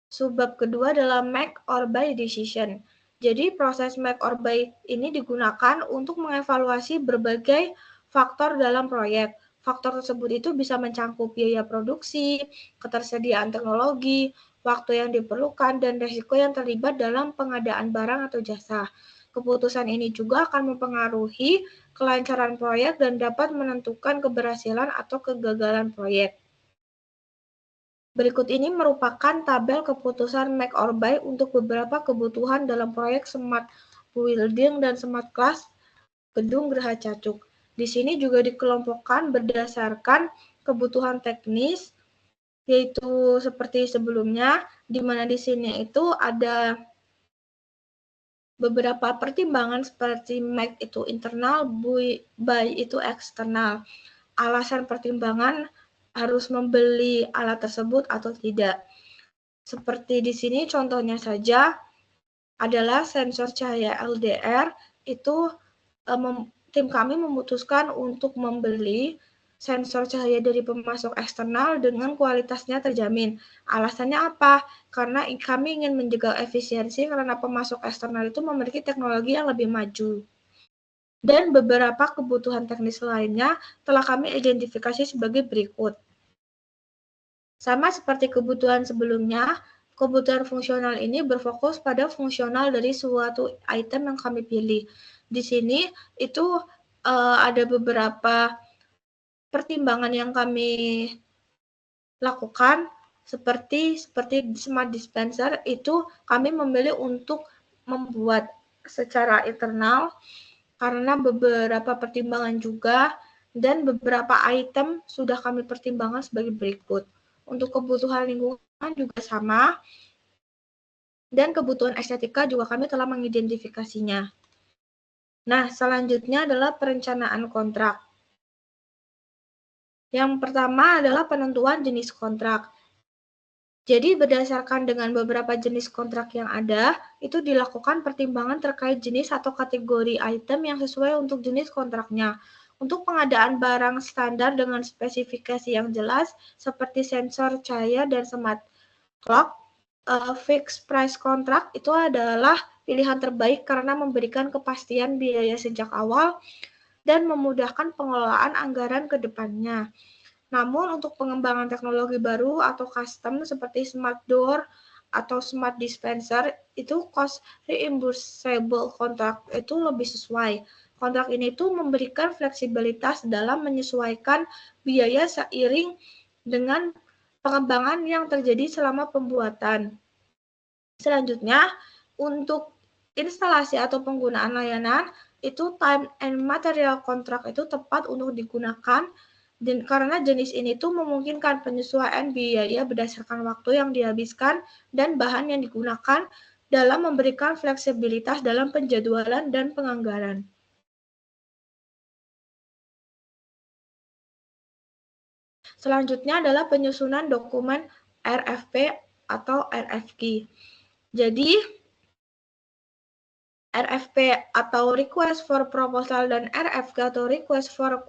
subbab kedua adalah make or buy decision. Jadi proses make or buy ini digunakan untuk mengevaluasi berbagai faktor dalam proyek. Faktor tersebut itu bisa mencakup biaya produksi, ketersediaan teknologi, waktu yang diperlukan, dan risiko yang terlibat dalam pengadaan barang atau jasa. Keputusan ini juga akan mempengaruhi kelancaran proyek dan dapat menentukan keberhasilan atau kegagalan proyek. Berikut ini merupakan tabel keputusan make or buy untuk beberapa kebutuhan dalam proyek Smart Building dan Smart Class Gedung Geraha Cacuk. Di sini juga dikelompokkan berdasarkan kebutuhan teknis, yaitu seperti sebelumnya, di mana di sini itu ada beberapa pertimbangan seperti make itu internal, buy itu eksternal. Alasan pertimbangan harus membeli alat tersebut atau tidak. Seperti di sini contohnya saja adalah sensor cahaya LDR, itu tim kami memutuskan untuk membeli sensor cahaya dari pemasok eksternal dengan kualitasnya terjamin. Alasannya apa? Karena kami ingin menjaga efisiensi karena pemasok eksternal itu memiliki teknologi yang lebih maju. Dan beberapa kebutuhan teknis lainnya telah kami identifikasi sebagai berikut. Sama seperti kebutuhan sebelumnya, kebutuhan fungsional ini berfokus pada fungsional dari suatu item yang kami pilih. Di sini itu ada beberapa pertimbangan yang kami lakukan, seperti smart dispenser itu kami memilih untuk membuat secara internal karena beberapa pertimbangan juga, dan beberapa item sudah kami pertimbangkan sebagai berikut. Untuk kebutuhan lingkungan juga sama, dan kebutuhan estetika juga kami telah mengidentifikasinya. Nah, selanjutnya adalah perencanaan kontrak. Yang pertama adalah penentuan jenis kontrak. Jadi berdasarkan dengan beberapa jenis kontrak yang ada, itu dilakukan pertimbangan terkait jenis atau kategori item yang sesuai untuk jenis kontraknya. Untuk pengadaan barang standar dengan spesifikasi yang jelas, seperti sensor cahaya dan smart clock, fixed price kontrak itu adalah pilihan terbaik karena memberikan kepastian biaya sejak awal dan memudahkan pengelolaan anggaran ke depannya. Namun untuk pengembangan teknologi baru atau custom seperti smart door atau smart dispenser, itu cost reimbursable kontrak itu lebih sesuai. Kontrak ini tuh memberikan fleksibilitas dalam menyesuaikan biaya seiring dengan pengembangan yang terjadi selama pembuatan. Selanjutnya, untuk instalasi atau penggunaan layanan, itu time and material contract itu tepat untuk digunakan, dan karena jenis ini tuh memungkinkan penyesuaian biaya berdasarkan waktu yang dihabiskan dan bahan yang digunakan dalam memberikan fleksibilitas dalam penjadwalan dan penganggaran. Selanjutnya adalah penyusunan dokumen RFP atau RFQ. Jadi, RFP atau Request for Proposal dan RFQ atau Request for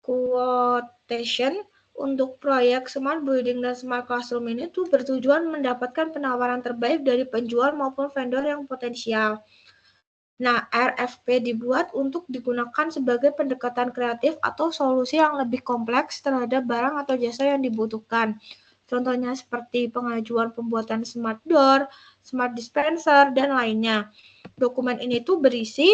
Quotation untuk proyek Smart Building dan Smart Classroom ini tuh bertujuan mendapatkan penawaran terbaik dari penjual maupun vendor yang potensial. Nah, RFP dibuat untuk digunakan sebagai pendekatan kreatif atau solusi yang lebih kompleks terhadap barang atau jasa yang dibutuhkan. Contohnya seperti pengajuan pembuatan smart door, smart dispenser, dan lainnya. Dokumen ini tuh berisi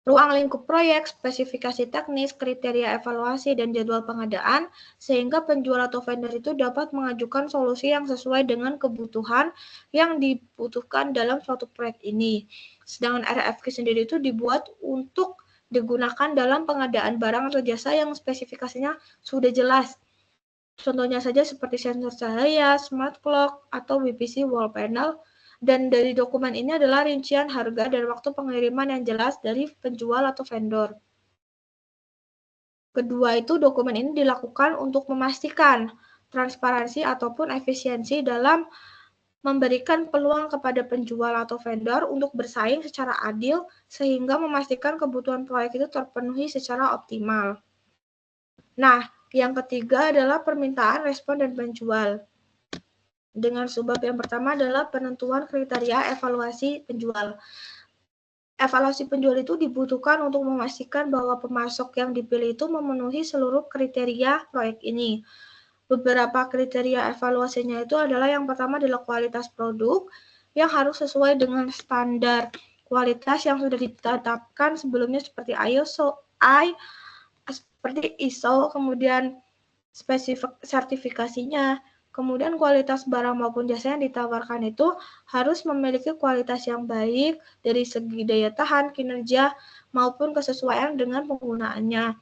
ruang lingkup proyek, spesifikasi teknis, kriteria evaluasi, dan jadwal pengadaan, sehingga penjual atau vendor itu dapat mengajukan solusi yang sesuai dengan kebutuhan yang dibutuhkan dalam suatu proyek ini. Sedangkan RFQ sendiri itu dibuat untuk digunakan dalam pengadaan barang atau jasa yang spesifikasinya sudah jelas. Contohnya saja seperti sensor cahaya, smart clock, atau BPC wall panel. Dan dari dokumen ini adalah rincian harga dan waktu pengiriman yang jelas dari penjual atau vendor. Kedua itu dokumen ini dilakukan untuk memastikan transparansi ataupun efisiensi dalam memberikan peluang kepada penjual atau vendor untuk bersaing secara adil sehingga memastikan kebutuhan proyek itu terpenuhi secara optimal. Nah, yang ketiga adalah permintaan, respon, dan penjual. Dengan subbab yang pertama adalah penentuan kriteria evaluasi penjual. Evaluasi penjual itu dibutuhkan untuk memastikan bahwa pemasok yang dipilih itu memenuhi seluruh kriteria proyek ini. Beberapa kriteria evaluasinya itu adalah yang pertama adalah kualitas produk yang harus sesuai dengan standar kualitas yang sudah ditetapkan sebelumnya seperti ISO, kemudian spesifik sertifikasinya, kemudian kualitas barang maupun jasa yang ditawarkan itu harus memiliki kualitas yang baik dari segi daya tahan, kinerja, maupun kesesuaian dengan penggunaannya.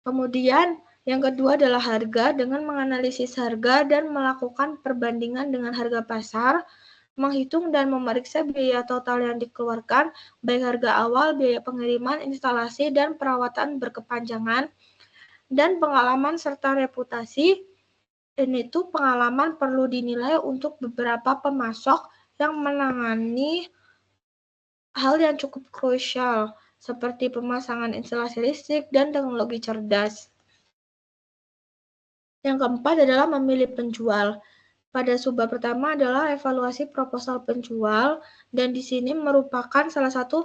Kemudian yang kedua adalah harga dengan menganalisis harga dan melakukan perbandingan dengan harga pasar, menghitung dan memeriksa biaya total yang dikeluarkan, baik harga awal, biaya pengiriman, instalasi, dan perawatan berkepanjangan, dan pengalaman serta reputasi. Ini tuh pengalaman perlu dinilai untuk beberapa pemasok yang menangani hal yang cukup krusial, seperti pemasangan instalasi listrik dan teknologi cerdas. Yang keempat adalah memilih penjual. Pada subbab pertama adalah evaluasi proposal penjual, dan di sini merupakan salah satu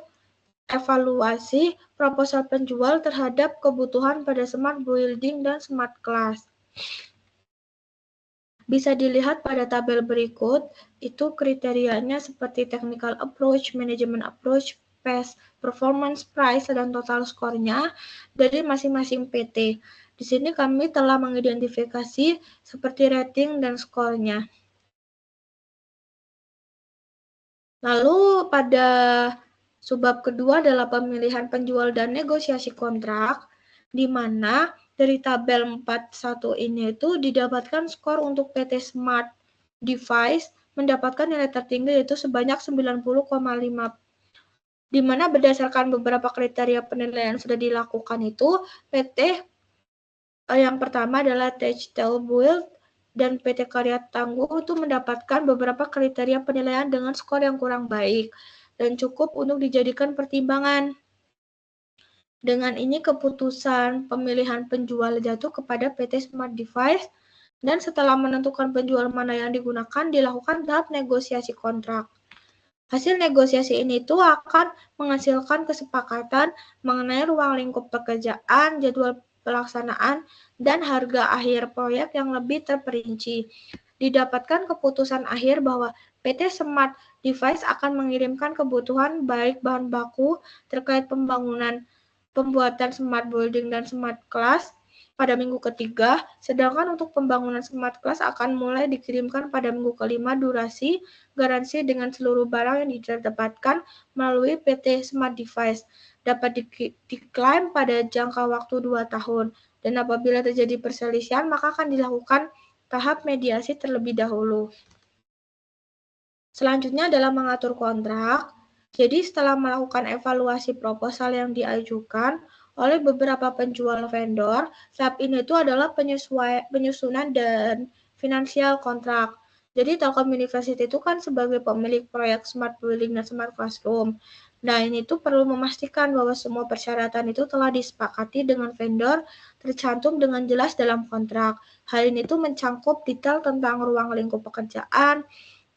evaluasi proposal penjual terhadap kebutuhan pada smart building dan smart class. Bisa dilihat pada tabel berikut, itu kriterianya seperti technical approach, management approach, PES, performance price, dan total skornya dari masing-masing PT. Di sini kami telah mengidentifikasi seperti rating dan skornya. Lalu pada subbab kedua adalah pemilihan penjual dan negosiasi kontrak, di mana dari tabel 41 ini itu didapatkan skor untuk PT Smart Device mendapatkan nilai tertinggi yaitu sebanyak 90,5, di mana berdasarkan beberapa kriteria penilaian yang sudah dilakukan itu, PT yang pertama adalah Textile Build dan PT Karya Tangguh itu mendapatkan beberapa kriteria penilaian dengan skor yang kurang baik dan cukup untuk dijadikan pertimbangan. Dengan ini keputusan pemilihan penjual jatuh kepada PT Smart Device, dan setelah menentukan penjual mana yang digunakan, dilakukan tahap negosiasi kontrak. Hasil negosiasi ini tuh akan menghasilkan kesepakatan mengenai ruang lingkup pekerjaan, jadwal pelaksanaan, dan harga akhir proyek yang lebih terperinci. Didapatkan keputusan akhir bahwa PT Smart Device akan mengirimkan kebutuhan baik bahan baku terkait pembuatan smart building dan smart class pada minggu ketiga, sedangkan untuk pembangunan smart class akan mulai dikirimkan pada minggu kelima. Durasi garansi dengan seluruh barang yang didapatkan melalui PT Smart Device dapat diklaim pada jangka waktu 2 tahun, dan apabila terjadi perselisihan maka akan dilakukan tahap mediasi terlebih dahulu. Selanjutnya adalah mengatur kontrak. Jadi setelah melakukan evaluasi proposal yang diajukan oleh beberapa penjual vendor, tahap ini itu adalah penyusunan dan finansial kontrak. Jadi Telkom University itu kan sebagai pemilik proyek Smart Building dan Smart Classroom. Nah, ini tuh perlu memastikan bahwa semua persyaratan itu telah disepakati dengan vendor, tercantum dengan jelas dalam kontrak. Hal ini tuh mencangkup detail tentang ruang lingkup pekerjaan,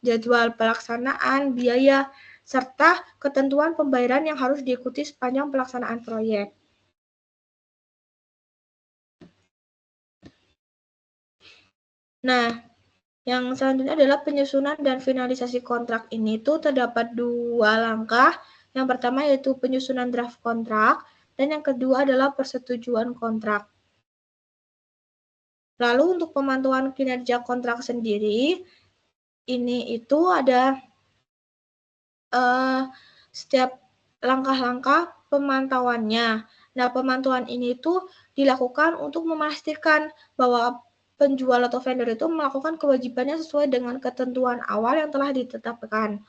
jadwal pelaksanaan, biaya, serta ketentuan pembayaran yang harus diikuti sepanjang pelaksanaan proyek. Nah, yang selanjutnya adalah penyusunan dan finalisasi kontrak. Ini tuh terdapat 2 langkah. Yang pertama yaitu penyusunan draft kontrak, dan yang kedua adalah persetujuan kontrak. Lalu untuk pemantauan kinerja kontrak sendiri, ini itu ada setiap langkah-langkah pemantauannya. Nah, pemantauan ini tuh dilakukan untuk memastikan bahwa penjual atau vendor itu melakukan kewajibannya sesuai dengan ketentuan awal yang telah ditetapkan.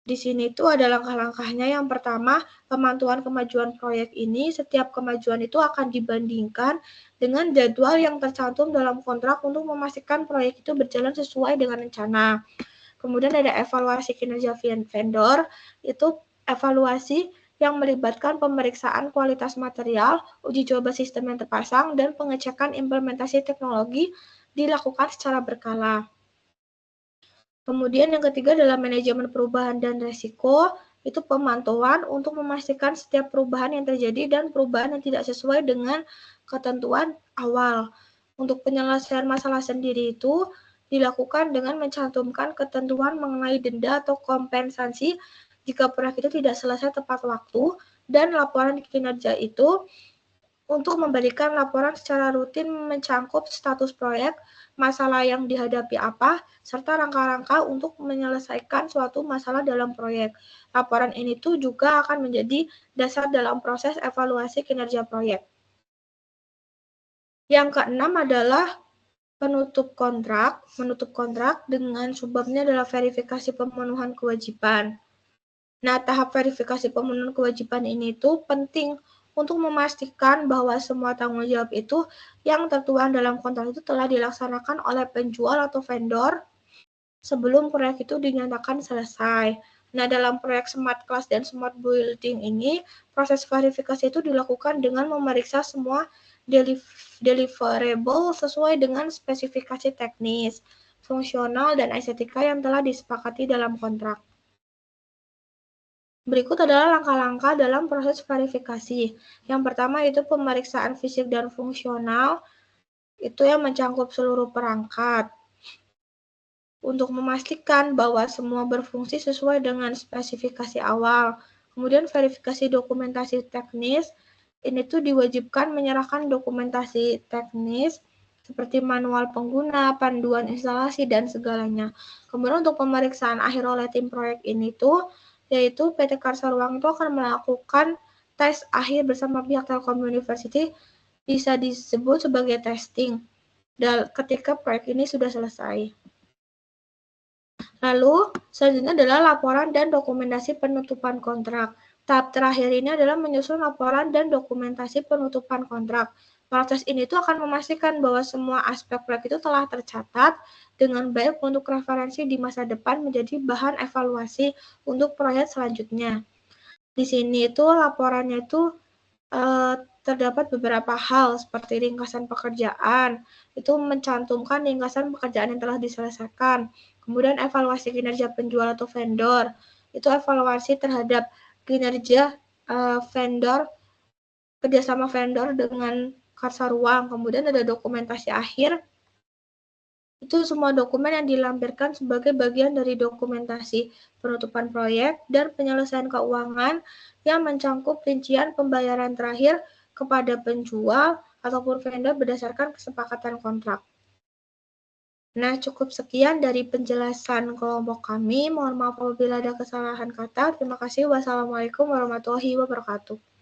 Di sini tuh ada langkah-langkahnya. Yang pertama, pemantauan kemajuan proyek ini, setiap kemajuan itu akan dibandingkan dengan jadwal yang tercantum dalam kontrak untuk memastikan proyek itu berjalan sesuai dengan rencana. Kemudian ada evaluasi kinerja vendor, itu evaluasi yang melibatkan pemeriksaan kualitas material, uji coba sistem yang terpasang, dan pengecekan implementasi teknologi dilakukan secara berkala. Kemudian yang ketiga adalah manajemen perubahan dan resiko, itu pemantauan untuk memastikan setiap perubahan yang terjadi dan perubahan yang tidak sesuai dengan ketentuan awal. Untuk penyelesaian masalah sendiri itu dilakukan dengan mencantumkan ketentuan mengenai denda atau kompensasi jika proyek itu tidak selesai tepat waktu, dan laporan kinerja itu untuk memberikan laporan secara rutin mencangkup status proyek, masalah yang dihadapi apa, serta rangka-rangka untuk menyelesaikan suatu masalah dalam proyek. Laporan ini tuh juga akan menjadi dasar dalam proses evaluasi kinerja proyek. Yang keenam adalah penutup kontrak. Menutup kontrak dengan subbabnya adalah verifikasi pemenuhan kewajiban. Nah, tahap verifikasi pemenuhan kewajiban ini tuh penting untuk memastikan bahwa semua tanggung jawab itu yang tertuang dalam kontrak itu telah dilaksanakan oleh penjual atau vendor sebelum proyek itu dinyatakan selesai. Nah, dalam proyek Smart Class dan Smart Building ini, proses verifikasi itu dilakukan dengan memeriksa semua deliverable sesuai dengan spesifikasi teknis, fungsional, dan estetika yang telah disepakati dalam kontrak. Berikut adalah langkah-langkah dalam proses verifikasi. Yang pertama itu pemeriksaan fisik dan fungsional, itu yang mencakup seluruh perangkat. Untuk memastikan bahwa semua berfungsi sesuai dengan spesifikasi awal. Kemudian verifikasi dokumentasi teknis, ini tuh diwajibkan menyerahkan dokumentasi teknis seperti manual pengguna, panduan instalasi, dan segalanya. Kemudian untuk pemeriksaan akhir oleh tim proyek ini tuh, yaitu PT Karsa Ruang itu akan melakukan tes akhir bersama pihak Telkom University, bisa disebut sebagai testing, ketika proyek ini sudah selesai. Lalu, selanjutnya adalah laporan dan dokumentasi penutupan kontrak. Tahap terakhir ini adalah menyusun laporan dan dokumentasi penutupan kontrak. Proses ini tuh akan memastikan bahwa semua aspek proyek itu telah tercatat dengan baik untuk referensi di masa depan menjadi bahan evaluasi untuk proyek selanjutnya. Di sini itu laporannya itu terdapat beberapa hal seperti ringkasan pekerjaan, itu mencantumkan ringkasan pekerjaan yang telah diselesaikan. Kemudian evaluasi kinerja penjual atau vendor, itu evaluasi terhadap kinerja vendor, kerjasama vendor dengan Karsa Ruang. Kemudian ada dokumentasi akhir, itu semua dokumen yang dilampirkan sebagai bagian dari dokumentasi penutupan proyek dan penyelesaian keuangan yang mencakup rincian pembayaran terakhir kepada penjual ataupun vendor berdasarkan kesepakatan kontrak. Nah, cukup sekian dari penjelasan kelompok kami. Mohon maaf apabila ada kesalahan kata. Terima kasih. Wassalamualaikum warahmatullahi wabarakatuh.